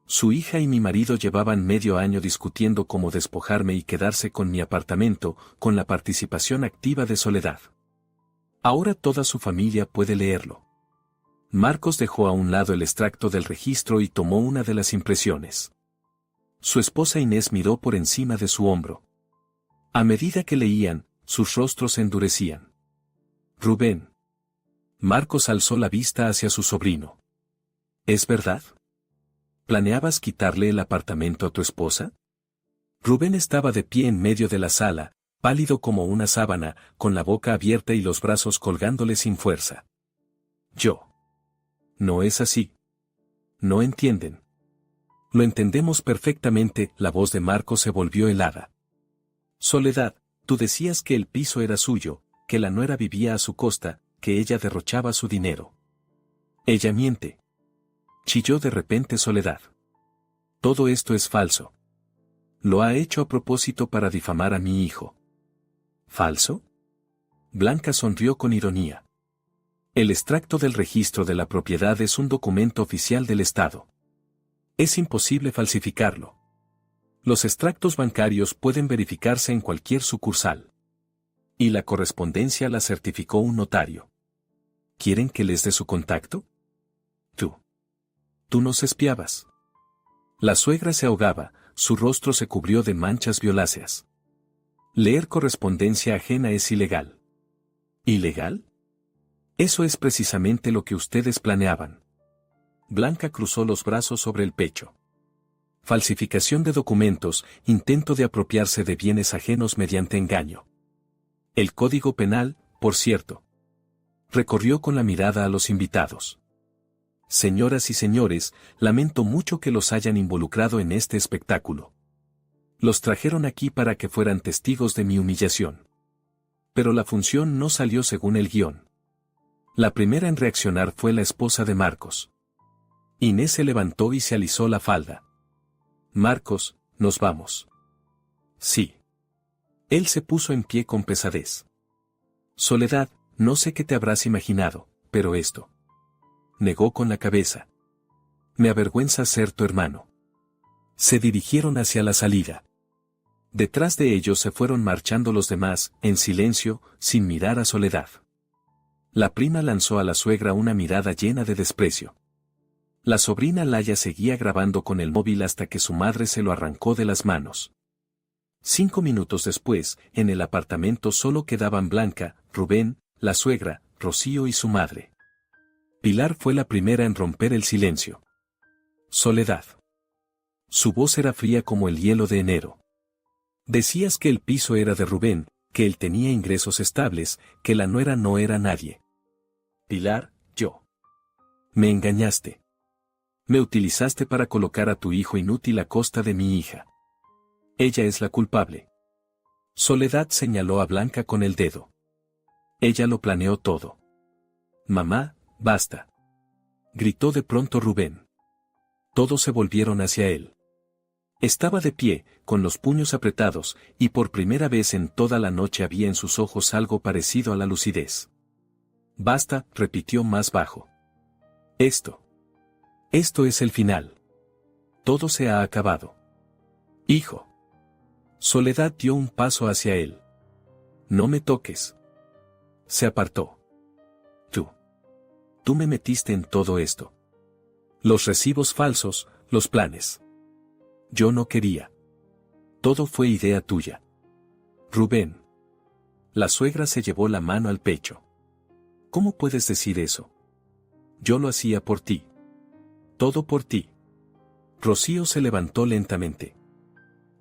Su hija y mi marido llevaban medio año discutiendo cómo despojarme y quedarse con mi apartamento, con la participación activa de Soledad. Ahora toda su familia puede leerlo. Marcos dejó a un lado el extracto del registro y tomó una de las impresiones. Su esposa Inés miró por encima de su hombro. A medida que leían, sus rostros se endurecían. Rubén. Marcos alzó la vista hacia su sobrino. ¿Es verdad? ¿Planeabas quitarle el apartamento a tu esposa? Rubén estaba de pie en medio de la sala, pálido como una sábana, con la boca abierta y los brazos colgándole sin fuerza. Yo. No es así. No entienden. Lo entendemos perfectamente, la voz de Marcos se volvió helada. Soledad, tú decías que el piso era suyo, que la nuera vivía a su costa, que ella derrochaba su dinero. Ella miente. Chilló de repente Soledad. Todo esto es falso. Lo ha hecho a propósito para difamar a mi hijo. ¿Falso? Blanca sonrió con ironía. El extracto del registro de la propiedad es un documento oficial del Estado. Es imposible falsificarlo. Los extractos bancarios pueden verificarse en cualquier sucursal. Y la correspondencia la certificó un notario. ¿Quieren que les dé su contacto? Tú nos espiabas. La suegra se ahogaba, su rostro se cubrió de manchas violáceas. Leer correspondencia ajena es ilegal. ¿Ilegal? Eso es precisamente lo que ustedes planeaban. Blanca cruzó los brazos sobre el pecho. Falsificación de documentos, intento de apropiarse de bienes ajenos mediante engaño. El Código Penal, por cierto. Recorrió con la mirada a los invitados. Señoras y señores, lamento mucho que los hayan involucrado en este espectáculo. Los trajeron aquí para que fueran testigos de mi humillación. Pero la función no salió según el guión. La primera en reaccionar fue la esposa de Marcos. Inés se levantó y se alisó la falda. Marcos, nos vamos. Sí. Él se puso en pie con pesadez. Soledad, no sé qué te habrás imaginado, pero esto. Negó con la cabeza. Me avergüenza ser tu hermano. Se dirigieron hacia la salida. Detrás de ellos se fueron marchando los demás, en silencio, sin mirar a Soledad. La prima lanzó a la suegra una mirada llena de desprecio. La sobrina Laya seguía grabando con el móvil hasta que su madre se lo arrancó de las manos. 5 minutos después, en el apartamento solo quedaban Blanca, Rubén, la suegra, Rocío y su madre. Pilar fue la primera en romper el silencio. Soledad. Su voz era fría como el hielo de enero. Decías que el piso era de Rubén, que él tenía ingresos estables, que la nuera no era nadie. Pilar, yo. Me engañaste. Me utilizaste para colocar a tu hijo inútil a costa de mi hija. Ella es la culpable. Soledad señaló a Blanca con el dedo. Ella lo planeó todo. Mamá, basta. Gritó de pronto Rubén. Todos se volvieron hacia él. Estaba de pie, con los puños apretados, y por primera vez en toda la noche había en sus ojos algo parecido a la lucidez. Basta, repitió más bajo. Esto es el final. Todo se ha acabado. Hijo. Soledad dio un paso hacia él. No me toques. Se apartó. Tú me metiste en todo esto. Los recibos falsos, los planes. Yo no quería. Todo fue idea tuya. Rubén. La suegra se llevó la mano al pecho. ¿Cómo puedes decir eso? Yo lo hacía por ti. Todo por ti. Rocío se levantó lentamente.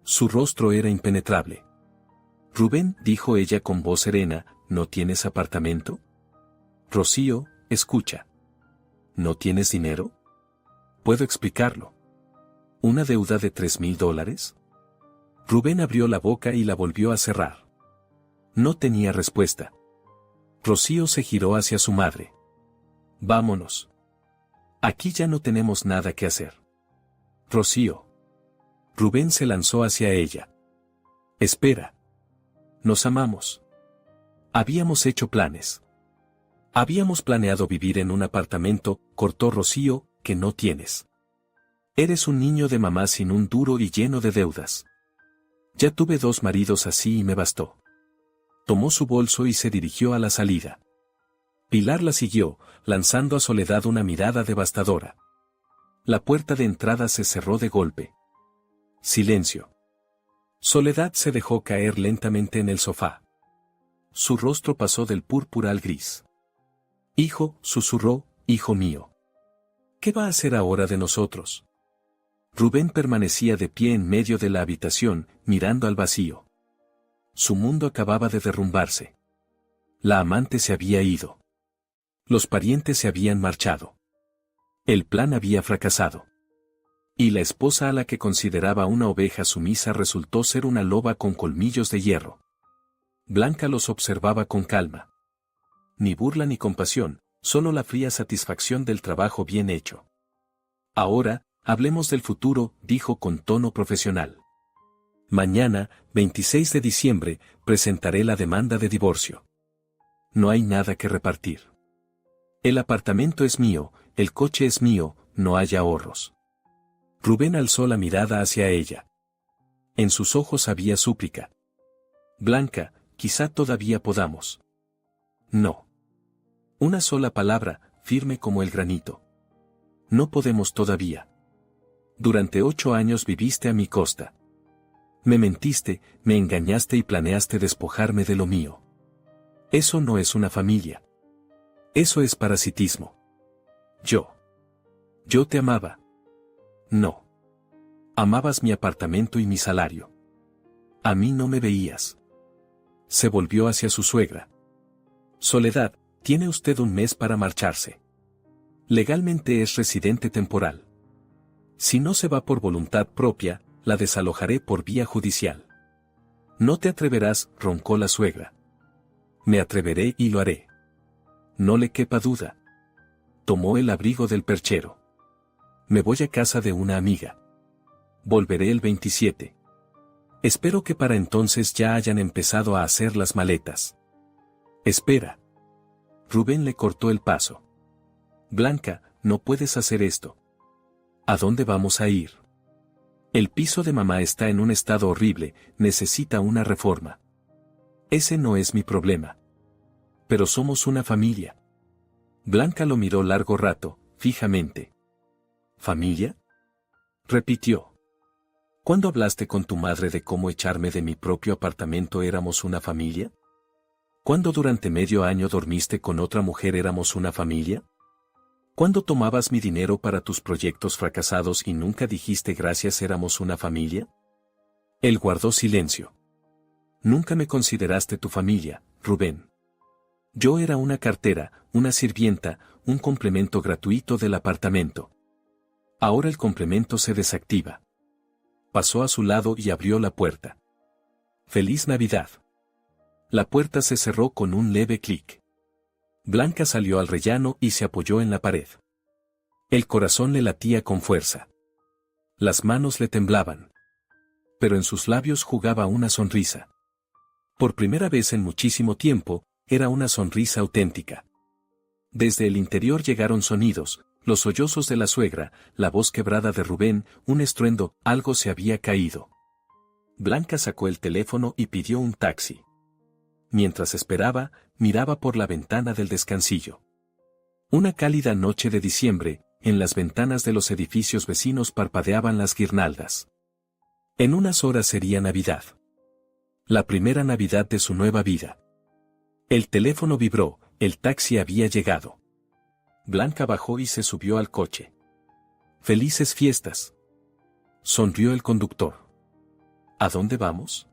Su rostro era impenetrable. Rubén, dijo ella con voz serena, ¿no tienes apartamento? Rocío, escucha. ¿No tienes dinero? Puedo explicarlo. ¿Una deuda de $3,000? Rubén abrió la boca y la volvió a cerrar. No tenía respuesta. Rocío se giró hacia su madre. Vámonos. Aquí ya no tenemos nada que hacer. Rocío. Rubén se lanzó hacia ella. Espera. Nos amamos. Habíamos hecho planes. Habíamos planeado vivir en un apartamento, cortó Rocío, que no tienes. Eres un niño de mamá sin un duro y lleno de deudas. Ya tuve 2 maridos así y me bastó. Tomó su bolso y se dirigió a la salida. Pilar la siguió, lanzando a Soledad una mirada devastadora. La puerta de entrada se cerró de golpe. Silencio. Soledad se dejó caer lentamente en el sofá. Su rostro pasó del púrpura al gris. Hijo, susurró, hijo mío. ¿Qué va a hacer ahora de nosotros? Rubén permanecía de pie en medio de la habitación, mirando al vacío. Su mundo acababa de derrumbarse. La amante se había ido. Los parientes se habían marchado. El plan había fracasado. Y la esposa a la que consideraba una oveja sumisa resultó ser una loba con colmillos de hierro. Blanca los observaba con calma. Ni burla ni compasión, solo la fría satisfacción del trabajo bien hecho. Ahora, hablemos del futuro, dijo con tono profesional. Mañana, 26 de diciembre, presentaré la demanda de divorcio. No hay nada que repartir. El apartamento es mío, el coche es mío, no hay ahorros. Rubén alzó la mirada hacia ella. En sus ojos había súplica. Blanca, quizá todavía podamos. No. Una sola palabra, firme como el granito. No podemos todavía. Durante 8 años viviste a mi costa. Me mentiste, me engañaste y planeaste despojarme de lo mío. Eso no es una familia. Eso es parasitismo. Yo te amaba. No. Amabas mi apartamento y mi salario. A mí no me veías. Se volvió hacia su suegra. Soledad, tiene usted 1 mes para marcharse. Legalmente es residente temporal. Si no se va por voluntad propia, la desalojaré por vía judicial. No te atreverás, roncó la suegra. Me atreveré y lo haré. No le quepa duda. Tomó el abrigo del perchero. Me voy a casa de una amiga. Volveré el 27. Espero que para entonces ya hayan empezado a hacer las maletas. Espera. Rubén le cortó el paso. Blanca, no puedes hacer esto. ¿A dónde vamos a ir? El piso de mamá está en un estado horrible, necesita una reforma. Ese no es mi problema. Pero somos una familia. Blanca lo miró largo rato, fijamente. ¿Familia? Repitió. ¿Cuándo hablaste con tu madre de cómo echarme de mi propio apartamento éramos una familia? ¿Cuándo durante medio año dormiste con otra mujer éramos una familia? ¿Cuándo tomabas mi dinero para tus proyectos fracasados y nunca dijiste gracias éramos una familia? Él guardó silencio. Nunca me consideraste tu familia, Rubén. Yo era una cartera, una sirvienta, un complemento gratuito del apartamento. Ahora el complemento se desactiva. Pasó a su lado y abrió la puerta. ¡Feliz Navidad! La puerta se cerró con un leve clic. Blanca salió al rellano y se apoyó en la pared. El corazón le latía con fuerza. Las manos le temblaban. Pero en sus labios jugaba una sonrisa. Por primera vez en muchísimo tiempo, era una sonrisa auténtica. Desde el interior llegaron sonidos, los sollozos de la suegra, la voz quebrada de Rubén, un estruendo, algo se había caído. Blanca sacó el teléfono y pidió un taxi. Mientras esperaba, miraba por la ventana del descansillo. Una cálida noche de diciembre, en las ventanas de los edificios vecinos parpadeaban las guirnaldas. En unas horas sería Navidad. La primera Navidad de su nueva vida. El teléfono vibró, el taxi había llegado. Blanca bajó y se subió al coche. ¡Felices fiestas! Sonrió el conductor. ¿A dónde vamos?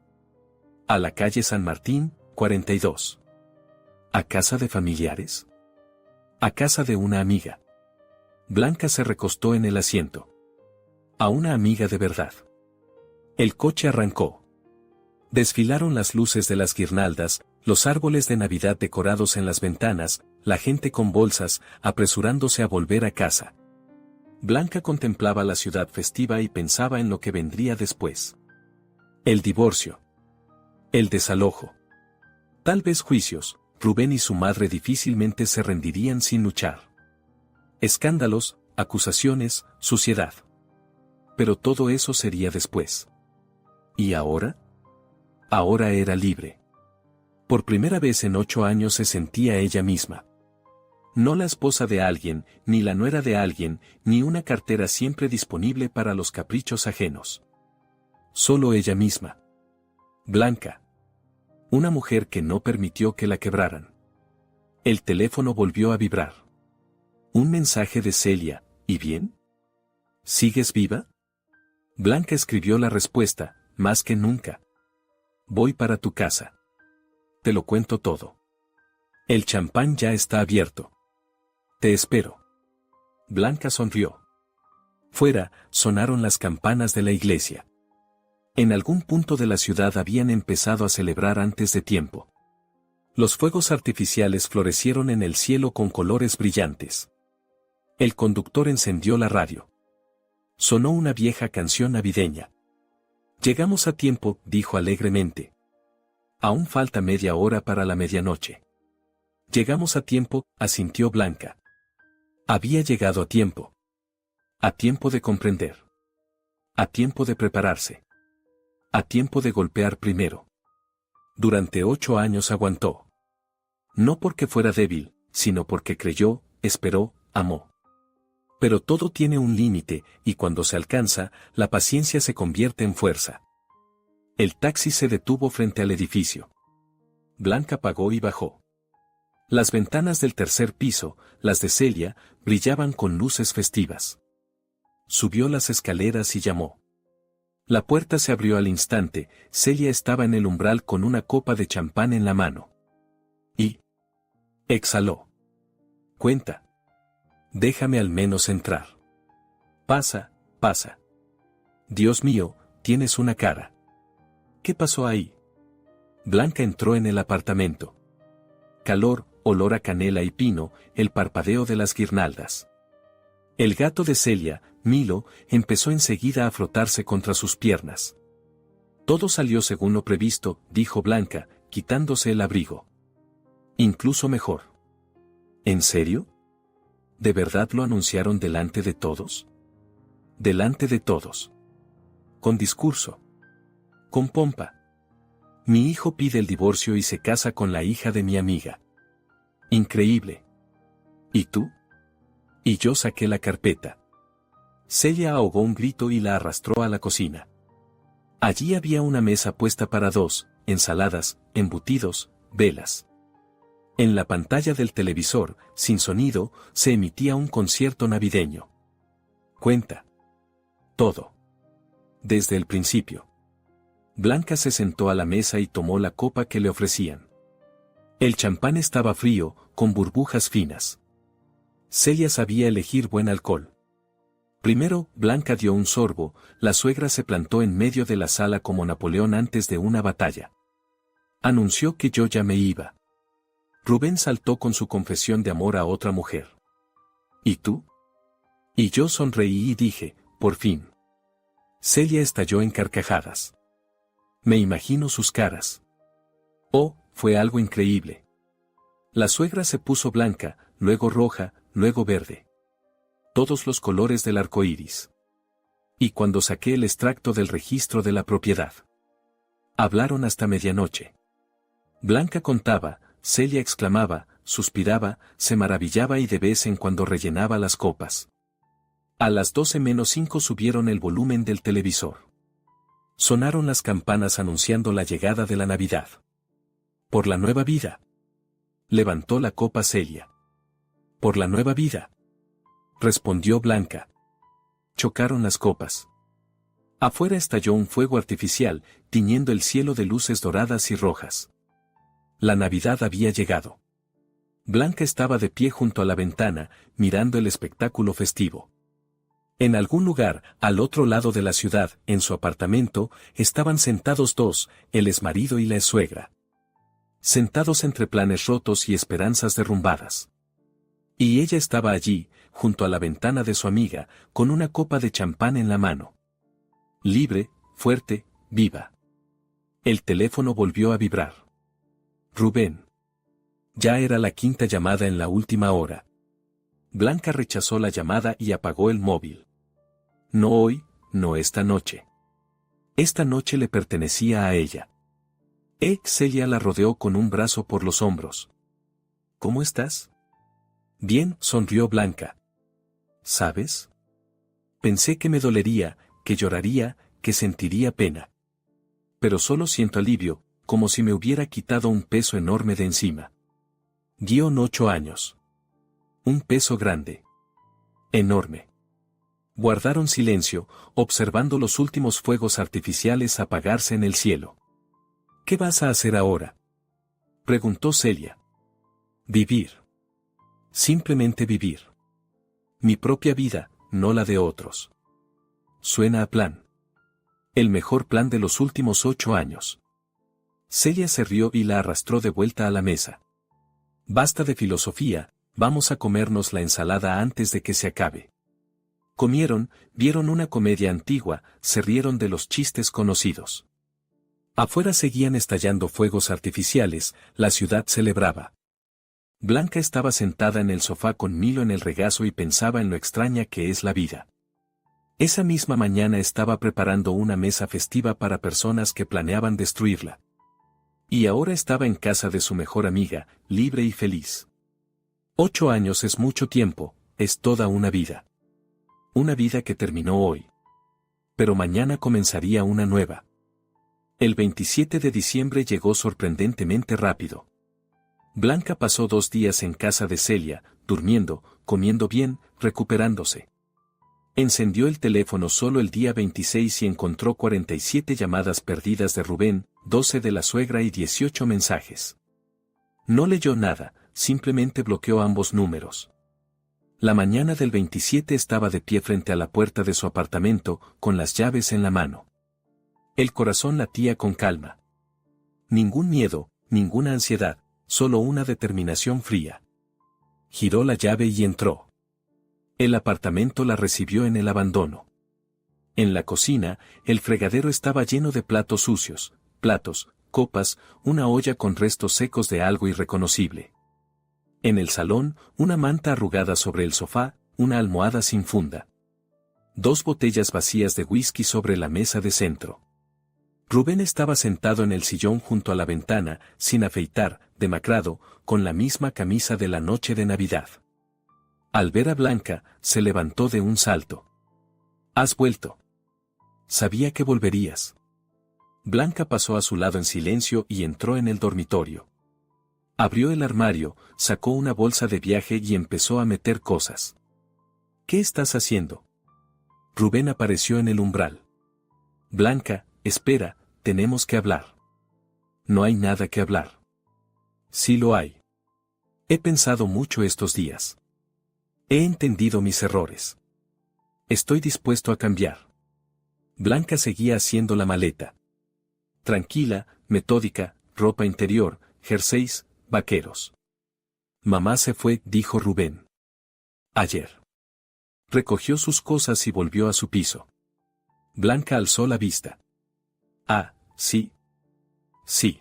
A la calle San Martín, 42. ¿A casa de familiares? A casa de una amiga. Blanca se recostó en el asiento. A una amiga de verdad. El coche arrancó. Desfilaron las luces de las guirnaldas, los árboles de Navidad decorados en las ventanas, la gente con bolsas, apresurándose a volver a casa. Blanca contemplaba la ciudad festiva y pensaba en lo que vendría después. El divorcio. El desalojo. Tal vez juicios, Rubén y su madre difícilmente se rendirían sin luchar. Escándalos, acusaciones, suciedad. Pero todo eso sería después. ¿Y ahora? Ahora era libre. Por primera vez en 8 años se sentía ella misma. No la esposa de alguien, ni la nuera de alguien, ni una cartera siempre disponible para los caprichos ajenos. Solo ella misma. Blanca. Una mujer que no permitió que la quebraran. El teléfono volvió a vibrar. Un mensaje de Celia, ¿y bien? ¿Sigues viva? Blanca escribió la respuesta, más que nunca. Voy para tu casa. Te lo cuento todo. El champán ya está abierto. Te espero. Blanca sonrió. Fuera, sonaron las campanas de la iglesia. En algún punto de la ciudad habían empezado a celebrar antes de tiempo. Los fuegos artificiales florecieron en el cielo con colores brillantes. El conductor encendió la radio. Sonó una vieja canción navideña. Llegamos a tiempo, dijo alegremente. Aún falta media hora para la medianoche. Llegamos a tiempo, asintió Blanca. Había llegado a tiempo. A tiempo de comprender. A tiempo de prepararse. A tiempo de golpear primero. Durante 8 años aguantó. No porque fuera débil, sino porque creyó, esperó, amó. Pero todo tiene un límite, y cuando se alcanza, la paciencia se convierte en fuerza. El taxi se detuvo frente al edificio. Blanca pagó y bajó. Las ventanas del tercer piso, las de Celia, brillaban con luces festivas. Subió las escaleras y llamó. La puerta se abrió al instante, Celia estaba en el umbral con una copa de champán en la mano. Y exhaló. Cuenta. Déjame al menos entrar. Pasa, pasa. Dios mío, tienes una cara. ¿Qué pasó ahí? Blanca entró en el apartamento. Calor, olor a canela y pino, el parpadeo de las guirnaldas. El gato de Celia, Milo, empezó enseguida a frotarse contra sus piernas. Todo salió según lo previsto, dijo Blanca, quitándose el abrigo. Incluso mejor. ¿En serio? ¿De verdad lo anunciaron delante de todos? Delante de todos. Con discurso. Con pompa. Mi hijo pide el divorcio y se casa con la hija de mi amiga. Increíble. ¿Y tú? Y yo saqué la carpeta. Celia ahogó un grito y la arrastró a la cocina. Allí había una mesa puesta para dos, ensaladas, embutidos, velas. En la pantalla del televisor, sin sonido, se emitía un concierto navideño. Cuenta. Todo. Desde el principio. Blanca se sentó a la mesa y tomó la copa que le ofrecían. El champán estaba frío, con burbujas finas. Celia sabía elegir buen alcohol. Primero, Blanca dio un sorbo, la suegra se plantó en medio de la sala como Napoleón antes de una batalla. Anunció que yo ya me iba. Rubén saltó con su confesión de amor a otra mujer. ¿Y tú? Y yo sonreí y dije, por fin. Celia estalló en carcajadas. Me imagino sus caras. Oh, fue algo increíble. La suegra se puso blanca, luego roja, luego verde. Todos los colores del arco iris. Y cuando saqué el extracto del registro de la propiedad. Hablaron hasta medianoche. Blanca contaba, Celia exclamaba, suspiraba, se maravillaba y de vez en cuando rellenaba las copas. A las 12:05 subieron el volumen del televisor. Sonaron las campanas anunciando la llegada de la Navidad. Por la nueva vida. Levantó la copa Celia. Por la nueva vida. Respondió Blanca. Chocaron las copas. Afuera estalló un fuego artificial, tiñendo el cielo de luces doradas y rojas. La Navidad había llegado. Blanca estaba de pie junto a la ventana, mirando el espectáculo festivo. En algún lugar, al otro lado de la ciudad, en su apartamento, estaban sentados dos, el exmarido y la exsuegra. Sentados entre planes rotos y esperanzas derrumbadas. Y ella estaba allí, junto a la ventana de su amiga, con una copa de champán en la mano. Libre, fuerte, viva. El teléfono volvió a vibrar. Rubén. Ya era la quinta llamada en la última hora. Blanca rechazó la llamada y apagó el móvil. No hoy, no esta noche. Esta noche le pertenecía a ella. Celia la rodeó con un brazo por los hombros. ¿Cómo estás? Bien, sonrió Blanca. ¿Sabes? Pensé que me dolería, que lloraría, que sentiría pena. Pero solo siento alivio, como si me hubiera quitado un peso enorme de encima. 8 años. Un peso grande. Enorme. Guardaron silencio, observando los últimos fuegos artificiales apagarse en el cielo. ¿Qué vas a hacer ahora? Preguntó Celia. Vivir. Simplemente vivir. Mi propia vida, no la de otros. Suena a plan. El mejor plan de los últimos 8 años. Celia se rió y la arrastró de vuelta a la mesa. Basta de filosofía, vamos a comernos la ensalada antes de que se acabe. Comieron, vieron una comedia antigua, se rieron de los chistes conocidos. Afuera seguían estallando fuegos artificiales, la ciudad celebraba. Blanca estaba sentada en el sofá con Milo en el regazo y pensaba en lo extraña que es la vida. Esa misma mañana estaba preparando una mesa festiva para personas que planeaban destruirla. Y ahora estaba en casa de su mejor amiga, libre y feliz. 8 años es mucho tiempo, es toda una vida. Una vida que terminó hoy. Pero mañana comenzaría una nueva. El 27 de diciembre llegó sorprendentemente rápido. Blanca pasó 2 días en casa de Celia, durmiendo, comiendo bien, recuperándose. Encendió el teléfono solo el día 26 y encontró 47 llamadas perdidas de Rubén, 12 de la suegra y 18 mensajes. No leyó nada, simplemente bloqueó ambos números. La mañana del 27 estaba de pie frente a la puerta de su apartamento, con las llaves en la mano. El corazón latía con calma. Ningún miedo, ninguna ansiedad, solo una determinación fría. Giró la llave y entró. El apartamento la recibió en el abandono. En la cocina, el fregadero estaba lleno de platos sucios, platos, copas, una olla con restos secos de algo irreconocible. En el salón, una manta arrugada sobre el sofá, una almohada sin funda. 2 botellas vacías de whisky sobre la mesa de centro. Rubén estaba sentado en el sillón junto a la ventana, sin afeitar, demacrado, con la misma camisa de la noche de Navidad. Al ver a Blanca, se levantó de un salto. «¿Has vuelto? Sabía que volverías». Blanca pasó a su lado en silencio y entró en el dormitorio. Abrió el armario, sacó una bolsa de viaje y empezó a meter cosas. «¿Qué estás haciendo?» Rubén apareció en el umbral. «Blanca, espera, tenemos que hablar». «No hay nada que hablar». «Sí lo hay. He pensado mucho estos días. He entendido mis errores. Estoy dispuesto a cambiar». Blanca seguía haciendo la maleta. Tranquila, metódica, ropa interior, jerseys, vaqueros. «Mamá se fue», dijo Rubén. «Ayer». Recogió sus cosas y volvió a su piso. Blanca alzó la vista. «Ah, sí. Sí.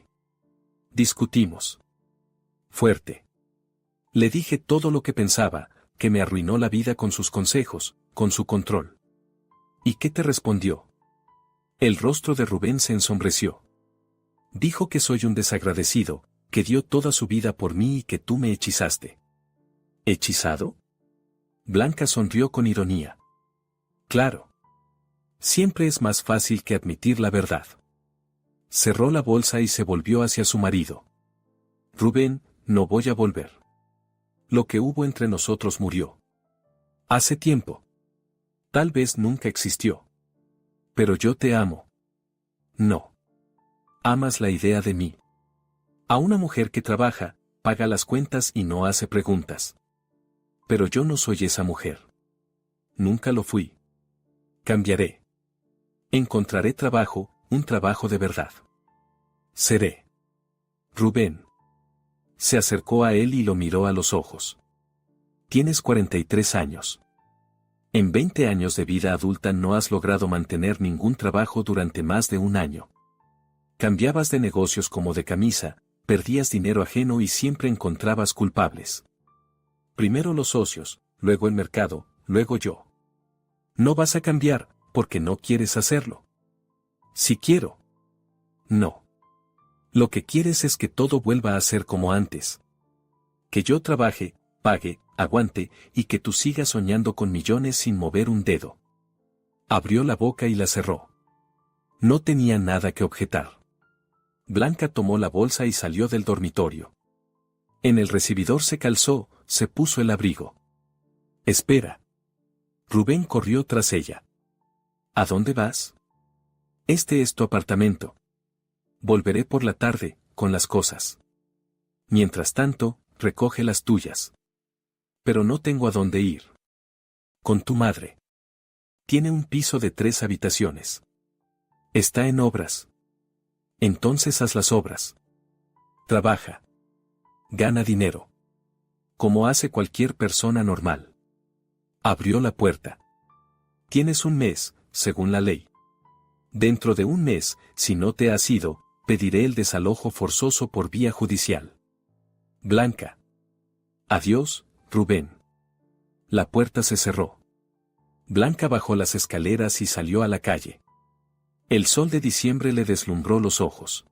Discutimos. Fuerte. Le dije todo lo que pensaba, que me arruinó la vida con sus consejos, con su control». «¿Y qué te respondió?» El rostro de Rubén se ensombreció. «Dijo que soy un desagradecido, que dio toda su vida por mí y que tú me hechizaste». «¿Hechizado?» Blanca sonrió con ironía. «Claro. Siempre es más fácil que admitir la verdad». Cerró la bolsa y se volvió hacia su marido. «Rubén, no voy a volver. Lo que hubo entre nosotros murió. Hace tiempo. Tal vez nunca existió. Pero yo te amo». «No. Amas la idea de mí. A una mujer que trabaja, paga las cuentas y no hace preguntas. Pero yo no soy esa mujer. Nunca lo fui. Cambiaré. Encontraré trabajo, un trabajo de verdad. Seré». «Rubén». Se acercó a él y lo miró a los ojos. «Tienes 43 años. En 20 años de vida adulta no has logrado mantener ningún trabajo durante más de un año. Cambiabas de negocios como de camisa, perdías dinero ajeno y siempre encontrabas culpables. Primero los socios, luego el mercado, luego yo. No vas a cambiar, porque no quieres hacerlo». «Sí quiero». «No. Lo que quieres es que todo vuelva a ser como antes. Que yo trabaje, pague, aguante, y que tú sigas soñando con millones sin mover un dedo». Abrió la boca y la cerró. No tenía nada que objetar. Blanca tomó la bolsa y salió del dormitorio. En el recibidor se calzó, se puso el abrigo. «Espera». Rubén corrió tras ella. «¿A dónde vas?» «Este es tu apartamento. Volveré por la tarde, con las cosas. Mientras tanto, recoge las tuyas». «Pero no tengo a dónde ir». «Con tu madre. Tiene un piso de 3 habitaciones. Está en obras». «Entonces haz las obras. Trabaja. Gana dinero. Como hace cualquier persona normal». Abrió la puerta. «Tienes un mes, según la ley. Dentro de un mes, si no te has ido, pediré el desalojo forzoso por vía judicial». «Blanca». «Adiós, Rubén». La puerta se cerró. Blanca bajó las escaleras y salió a la calle. El sol de diciembre le deslumbró los ojos.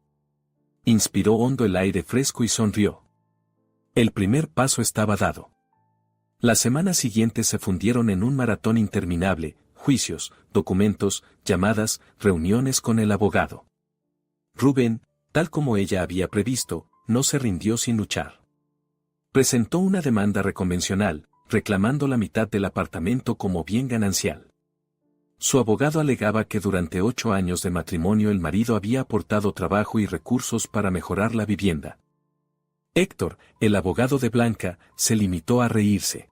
Inspiró hondo el aire fresco y sonrió. El primer paso estaba dado. Las semanas siguientes se fundieron en un maratón interminable: juicios, documentos, llamadas, reuniones con el abogado. Rubén, tal como ella había previsto, no se rindió sin luchar. Presentó una demanda reconvencional, reclamando la mitad del apartamento como bien ganancial. Su abogado alegaba que durante 8 años de matrimonio el marido había aportado trabajo y recursos para mejorar la vivienda. Héctor, el abogado de Blanca, se limitó a reírse.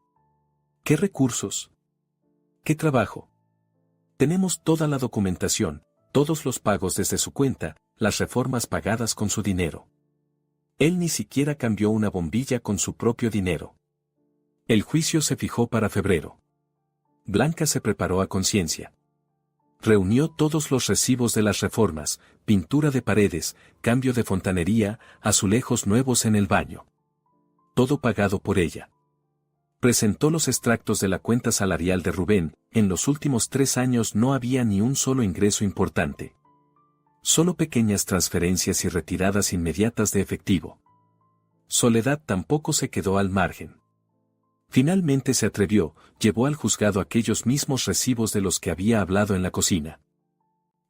«¿Qué recursos? ¿Qué trabajo? Tenemos toda la documentación, todos los pagos desde su cuenta, las reformas pagadas con su dinero. Él ni siquiera cambió una bombilla con su propio dinero». El juicio se fijó para febrero. Blanca se preparó a conciencia. Reunió todos los recibos de las reformas: pintura de paredes, cambio de fontanería, azulejos nuevos en el baño. Todo pagado por ella. Presentó los extractos de la cuenta salarial de Rubén. En los últimos 3 años no había ni un solo ingreso importante. Solo pequeñas transferencias y retiradas inmediatas de efectivo. Soledad tampoco se quedó al margen. Finalmente se atrevió, llevó al juzgado aquellos mismos recibos de los que había hablado en la cocina.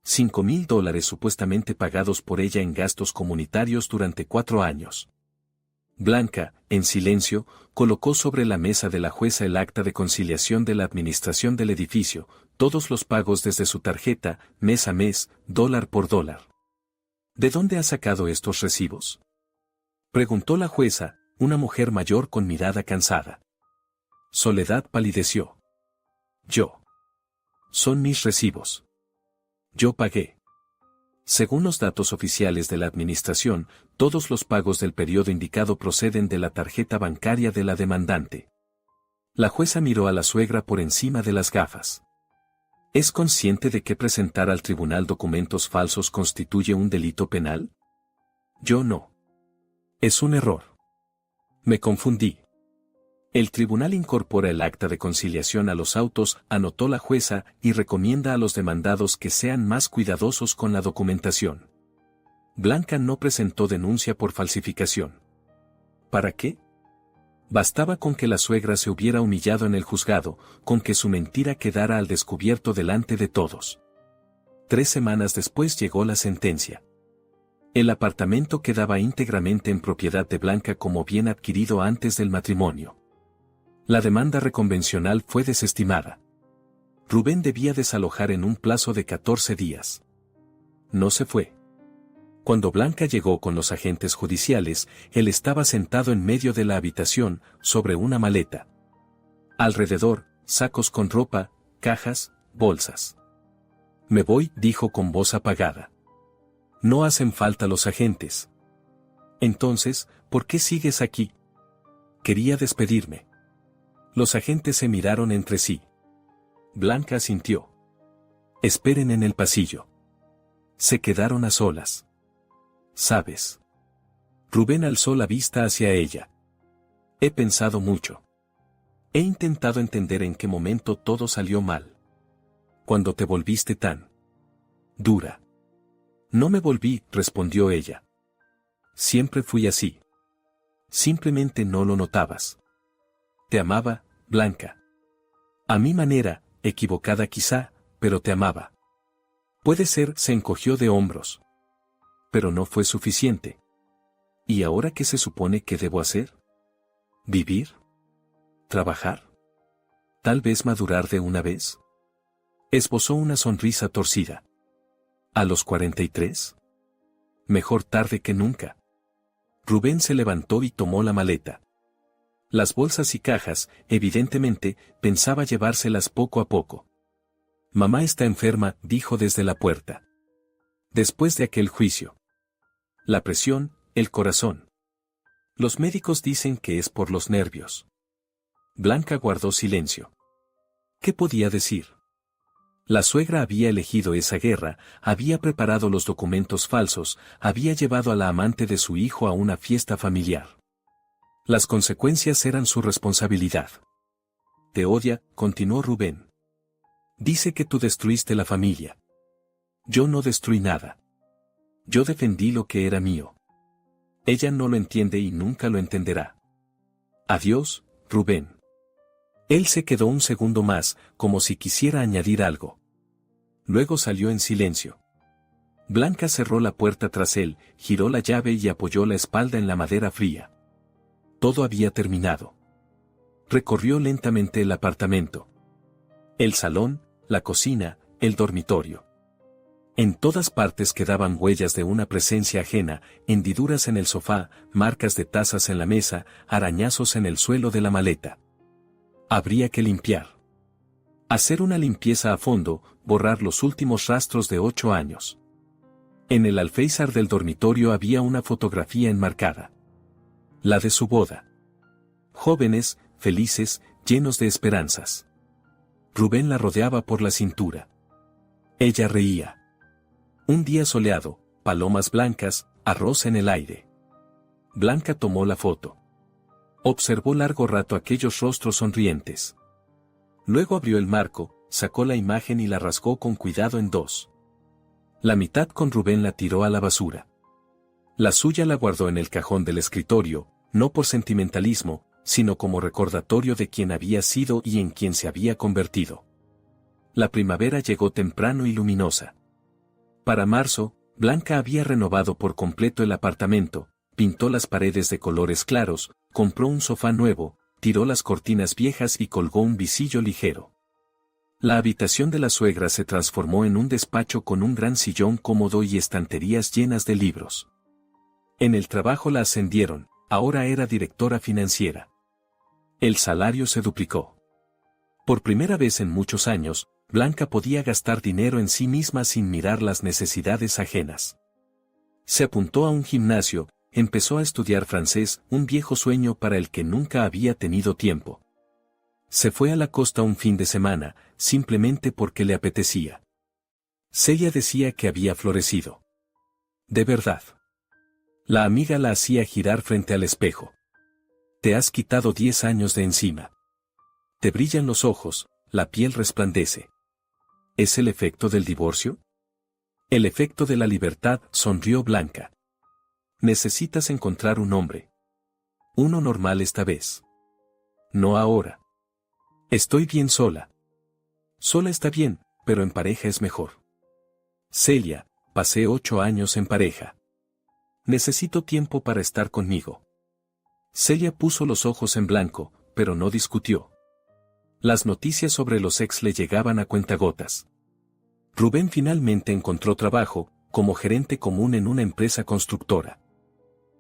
$5,000 supuestamente pagados por ella en gastos comunitarios durante 4 años. Blanca, en silencio, colocó sobre la mesa de la jueza el acta de conciliación de la administración del edificio, todos los pagos desde su tarjeta, mes a mes, dólar por dólar. ¿De dónde ha sacado estos recibos?, preguntó la jueza, una mujer mayor con mirada cansada. Soledad palideció. Yo. Son mis recibos. Yo pagué. Según los datos oficiales de la administración, todos los pagos del periodo indicado proceden de la tarjeta bancaria de la demandante. La jueza miró a la suegra por encima de las gafas. ¿Es consciente de que presentar al tribunal documentos falsos constituye un delito penal? Yo no. Es un error. Me confundí. El tribunal incorpora el acta de conciliación a los autos, anotó la jueza, y recomienda a los demandados que sean más cuidadosos con la documentación. Blanca no presentó denuncia por falsificación. ¿Para qué? Bastaba con que la suegra se hubiera humillado en el juzgado, con que su mentira quedara al descubierto delante de todos. 3 semanas después llegó la sentencia. El apartamento quedaba íntegramente en propiedad de Blanca como bien adquirido antes del matrimonio. La demanda reconvencional fue desestimada. Rubén debía desalojar en un plazo de 14 días. No se fue. Cuando Blanca llegó con los agentes judiciales, él estaba sentado en medio de la habitación, sobre una maleta. Alrededor, sacos con ropa, cajas, bolsas. Me voy, dijo con voz apagada. No hacen falta los agentes. Entonces, ¿por qué sigues aquí? Quería despedirme. Los agentes se miraron entre sí. Blanca asintió. Esperen en el pasillo. Se quedaron a solas. ¿Sabes? Rubén alzó la vista hacia ella. He pensado mucho. He intentado entender en qué momento todo salió mal. Cuando te volviste tan dura. No me volví, respondió ella. Siempre fui así. Simplemente no lo notabas. Te amaba, Blanca. A mi manera, equivocada quizá, pero te amaba. Puede ser, se encogió de hombros. Pero no fue suficiente. ¿Y ahora qué se supone que debo hacer? ¿Vivir? ¿Trabajar? ¿Tal vez madurar de una vez? Esbozó una sonrisa torcida. ¿A los 43? Mejor tarde que nunca. Rubén se levantó y tomó la maleta. Las bolsas y cajas, evidentemente, pensaba llevárselas poco a poco. Mamá está enferma, dijo desde la puerta. Después de aquel juicio. La presión, el corazón. Los médicos dicen que es por los nervios. Blanca guardó silencio. ¿Qué podía decir? La suegra había elegido esa guerra, había preparado los documentos falsos, había llevado a la amante de su hijo a una fiesta familiar. Las consecuencias eran su responsabilidad. Te odia, continuó Rubén. Dice que tú destruiste la familia. Yo no destruí nada. Yo defendí lo que era mío. Ella no lo entiende y nunca lo entenderá. Adiós, Rubén. Él se quedó un segundo más, como si quisiera añadir algo. Luego salió en silencio. Blanca cerró la puerta tras él, giró la llave y apoyó la espalda en la madera fría. Todo había terminado. Recorrió lentamente el apartamento. El salón, la cocina, el dormitorio. En todas partes quedaban huellas de una presencia ajena, hendiduras en el sofá, marcas de tazas en la mesa, arañazos en el suelo de la maleta. Habría que limpiar. Hacer una limpieza a fondo, borrar los últimos rastros de 8 años. En el alféizar del dormitorio había una fotografía enmarcada. La de su boda. Jóvenes, felices, llenos de esperanzas. Rubén la rodeaba por la cintura. Ella reía. Un día soleado, palomas blancas, arroz en el aire. Blanca tomó la foto. Observó largo rato aquellos rostros sonrientes. Luego abrió el marco, sacó la imagen y la rasgó con cuidado en dos. La mitad con Rubén la tiró a la basura. La suya la guardó en el cajón del escritorio, no por sentimentalismo, sino como recordatorio de quién había sido y en quién se había convertido. La primavera llegó temprano y luminosa. Para marzo, Blanca había renovado por completo el apartamento, pintó las paredes de colores claros, compró un sofá nuevo, tiró las cortinas viejas y colgó un visillo ligero. La habitación de la suegra se transformó en un despacho con un gran sillón cómodo y estanterías llenas de libros. En el trabajo la ascendieron, ahora era directora financiera. El salario se duplicó. Por primera vez en muchos años, Blanca podía gastar dinero en sí misma sin mirar las necesidades ajenas. Se apuntó a un gimnasio, empezó a estudiar francés, un viejo sueño para el que nunca había tenido tiempo. Se fue a la costa un fin de semana, simplemente porque le apetecía. Celia decía que había florecido. De verdad. La amiga la hacía girar frente al espejo. Te has quitado 10 años de encima. Te brillan los ojos, la piel resplandece. ¿Es el efecto del divorcio? El efecto de la libertad, sonrió Blanca. Necesitas encontrar un hombre. Uno normal esta vez. No ahora. Estoy bien sola. Sola está bien, pero en pareja es mejor. Celia, pasé 8 años en pareja. Necesito tiempo para estar conmigo. Celia puso los ojos en blanco, pero no discutió. Las noticias sobre los ex le llegaban a cuentagotas. Rubén finalmente encontró trabajo, como gerente común en una empresa constructora.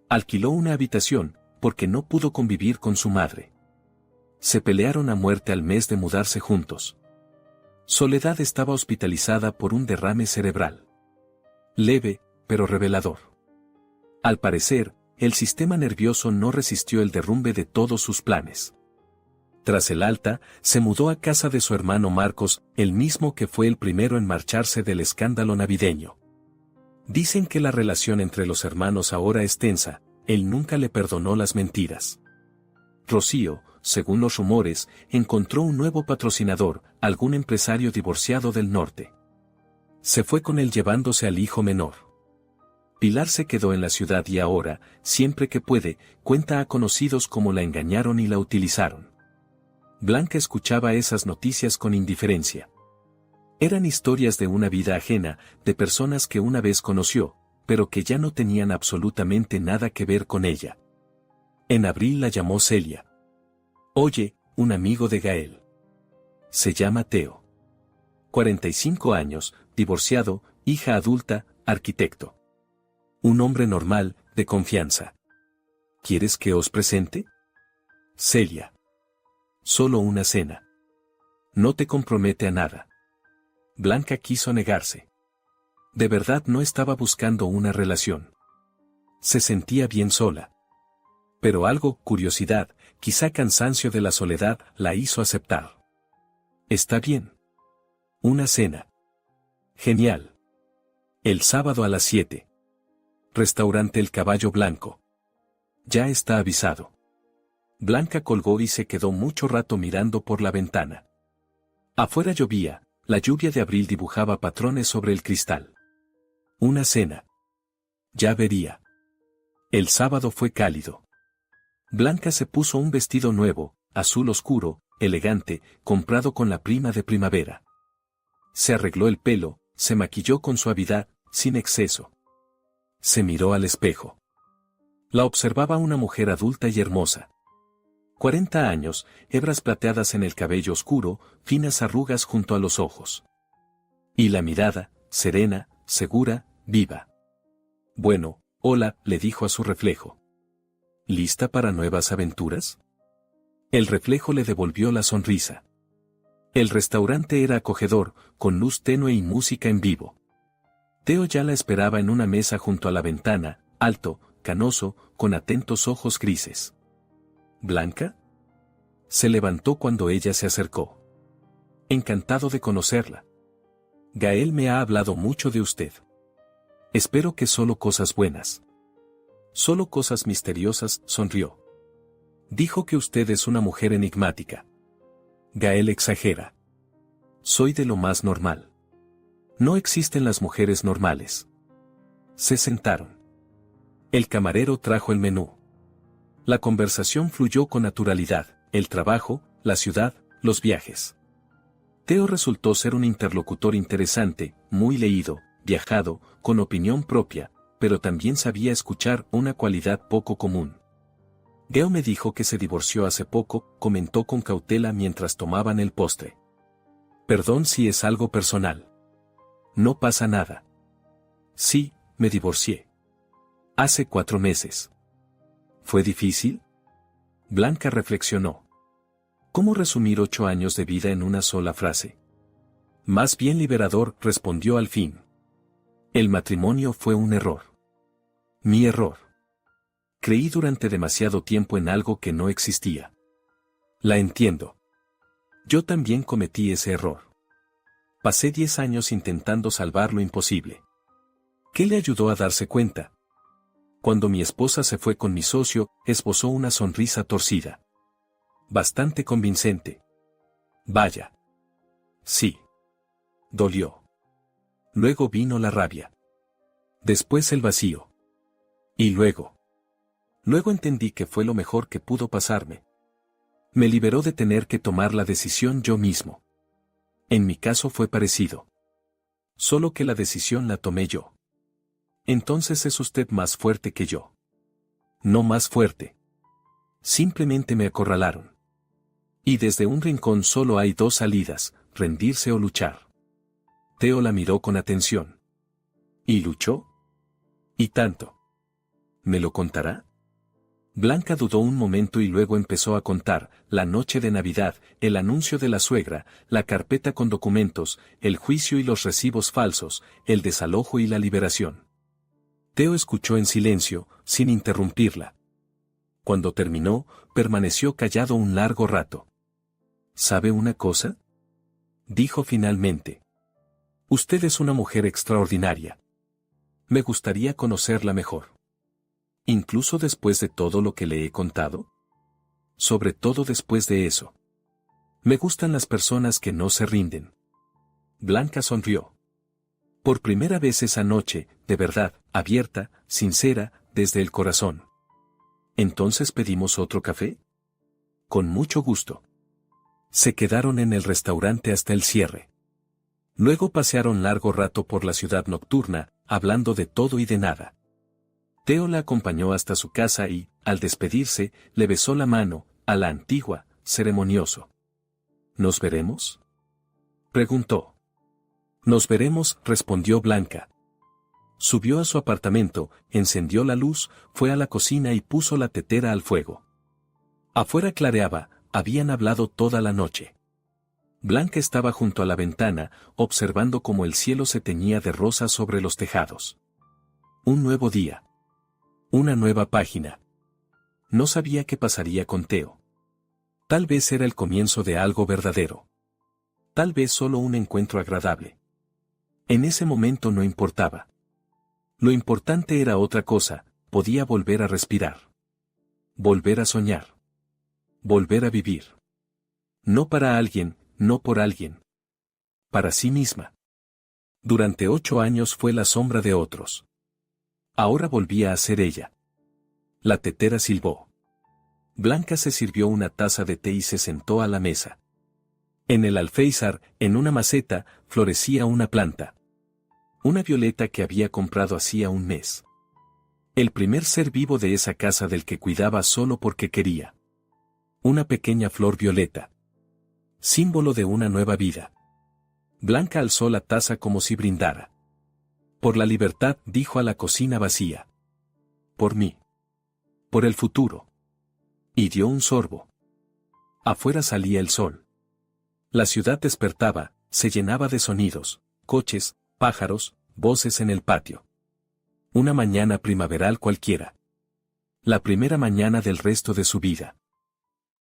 Alquiló una habitación, porque no pudo convivir con su madre. Se pelearon a muerte al mes de mudarse juntos. Soledad estaba hospitalizada por un derrame cerebral. Leve, pero revelador. Al parecer, el sistema nervioso no resistió el derrumbe de todos sus planes. Tras el alta, se mudó a casa de su hermano Marcos, el mismo que fue el primero en marcharse del escándalo navideño. Dicen que la relación entre los hermanos ahora es tensa, él nunca le perdonó las mentiras. Rocío, según los rumores, encontró un nuevo patrocinador, algún empresario divorciado del norte. Se fue con él llevándose al hijo menor. Pilar se quedó en la ciudad y ahora, siempre que puede, cuenta a conocidos cómo la engañaron y la utilizaron. Blanca escuchaba esas noticias con indiferencia. Eran historias de una vida ajena, de personas que una vez conoció, pero que ya no tenían absolutamente nada que ver con ella. En abril la llamó Celia. Oye, un amigo de Gael. Se llama Teo. 45 años, divorciado, hija adulta, arquitecto. Un hombre normal, de confianza. ¿Quieres que os presente? Celia. Solo una cena. No te compromete a nada. Blanca quiso negarse. De verdad no estaba buscando una relación. Se sentía bien sola. Pero algo, curiosidad, quizá cansancio de la soledad, la hizo aceptar. Está bien. Una cena. Genial. El sábado a las 7. Restaurante El Caballo Blanco. Ya está avisado. Blanca colgó y se quedó mucho rato mirando por la ventana. Afuera llovía, la lluvia de abril dibujaba patrones sobre el cristal. Una cena. Ya vería. El sábado fue cálido. Blanca se puso un vestido nuevo, azul oscuro, elegante, comprado con la prima de primavera. Se arregló el pelo, se maquilló con suavidad, sin exceso. Se miró al espejo. La observaba una mujer adulta y hermosa. 40 años, hebras plateadas en el cabello oscuro, finas arrugas junto a los ojos. Y la mirada, serena, segura, viva. Bueno, hola, le dijo a su reflejo. ¿Lista para nuevas aventuras? El reflejo le devolvió la sonrisa. El restaurante era acogedor, con luz tenue y música en vivo. Teo ya la esperaba en una mesa junto a la ventana, alto, canoso, con atentos ojos grises. ¿Blanca? Se levantó cuando ella se acercó. Encantado de conocerla. Gael me ha hablado mucho de usted. Espero que solo cosas buenas. Solo cosas misteriosas, sonrió. Dijo que usted es una mujer enigmática. Gael exagera. Soy de lo más normal. No existen las mujeres normales. Se sentaron. El camarero trajo el menú. La conversación fluyó con naturalidad, el trabajo, la ciudad, los viajes. Teo resultó ser un interlocutor interesante, muy leído, viajado, con opinión propia, pero también sabía escuchar, una cualidad poco común. Geo me dijo que se divorció hace poco, comentó con cautela mientras tomaban el postre. Perdón si es algo personal. No pasa nada. Sí, me divorcié. Hace 4 meses. ¿Fue difícil? Blanca reflexionó. ¿Cómo resumir 8 años de vida en una sola frase? Más bien liberador, respondió al fin. El matrimonio fue un error. Mi error. Creí durante demasiado tiempo en algo que no existía. La entiendo. Yo también cometí ese error. Pasé 10 años intentando salvar lo imposible. ¿Qué le ayudó a darse cuenta? Cuando mi esposa se fue con mi socio, esbozó una sonrisa torcida. Bastante convincente. Vaya. Sí. Dolió. Luego vino la rabia. Después el vacío. Y luego. Luego entendí que fue lo mejor que pudo pasarme. Me liberó de tener que tomar la decisión yo mismo. En mi caso fue parecido. Solo que la decisión la tomé yo. Entonces es usted más fuerte que yo. No más fuerte. Simplemente me acorralaron. Y desde un rincón solo hay 2 salidas, rendirse o luchar. Teo la miró con atención. ¿Y luchó? ¿Y tanto? ¿Me lo contará? Blanca dudó un momento y luego empezó a contar: la noche de Navidad, el anuncio de la suegra, la carpeta con documentos, el juicio y los recibos falsos, el desalojo y la liberación. Teo escuchó en silencio, sin interrumpirla. Cuando terminó, permaneció callado un largo rato. ¿Sabe una cosa?, dijo finalmente. Usted es una mujer extraordinaria. Me gustaría conocerla mejor. ¿Incluso después de todo lo que le he contado? Sobre todo después de eso. Me gustan las personas que no se rinden. Blanca sonrió. Por primera vez esa noche, de verdad, abierta, sincera, desde el corazón. ¿Entonces pedimos otro café? Con mucho gusto. Se quedaron en el restaurante hasta el cierre. Luego pasearon largo rato por la ciudad nocturna, hablando de todo y de nada. Teo la acompañó hasta su casa y, al despedirse, le besó la mano, a la antigua, ceremonioso. ¿Nos veremos?, preguntó. Nos veremos, respondió Blanca. Subió a su apartamento, encendió la luz, fue a la cocina y puso la tetera al fuego. Afuera clareaba, habían hablado toda la noche. Blanca estaba junto a la ventana, observando cómo el cielo se teñía de rosa sobre los tejados. Un nuevo día. Una nueva página. No sabía qué pasaría con Teo. Tal vez era el comienzo de algo verdadero. Tal vez solo un encuentro agradable. En ese momento no importaba. Lo importante era otra cosa: podía volver a respirar. Volver a soñar. Volver a vivir. No para alguien, no por alguien. Para sí misma. Durante 8 años fue la sombra de otros. Ahora volvía a ser ella. La tetera silbó. Blanca se sirvió una taza de té y se sentó a la mesa. En el alféizar, en una maceta, florecía una planta. Una violeta que había comprado hacía un mes. El primer ser vivo de esa casa del que cuidaba solo porque quería. Una pequeña flor violeta. Símbolo de una nueva vida. Blanca alzó la taza como si brindara. Por la libertad, dijo a la cocina vacía. Por mí. Por el futuro. Y dio un sorbo. Afuera salía el sol. La ciudad despertaba, se llenaba de sonidos, coches, pájaros, voces en el patio. Una mañana primaveral cualquiera. La primera mañana del resto de su vida.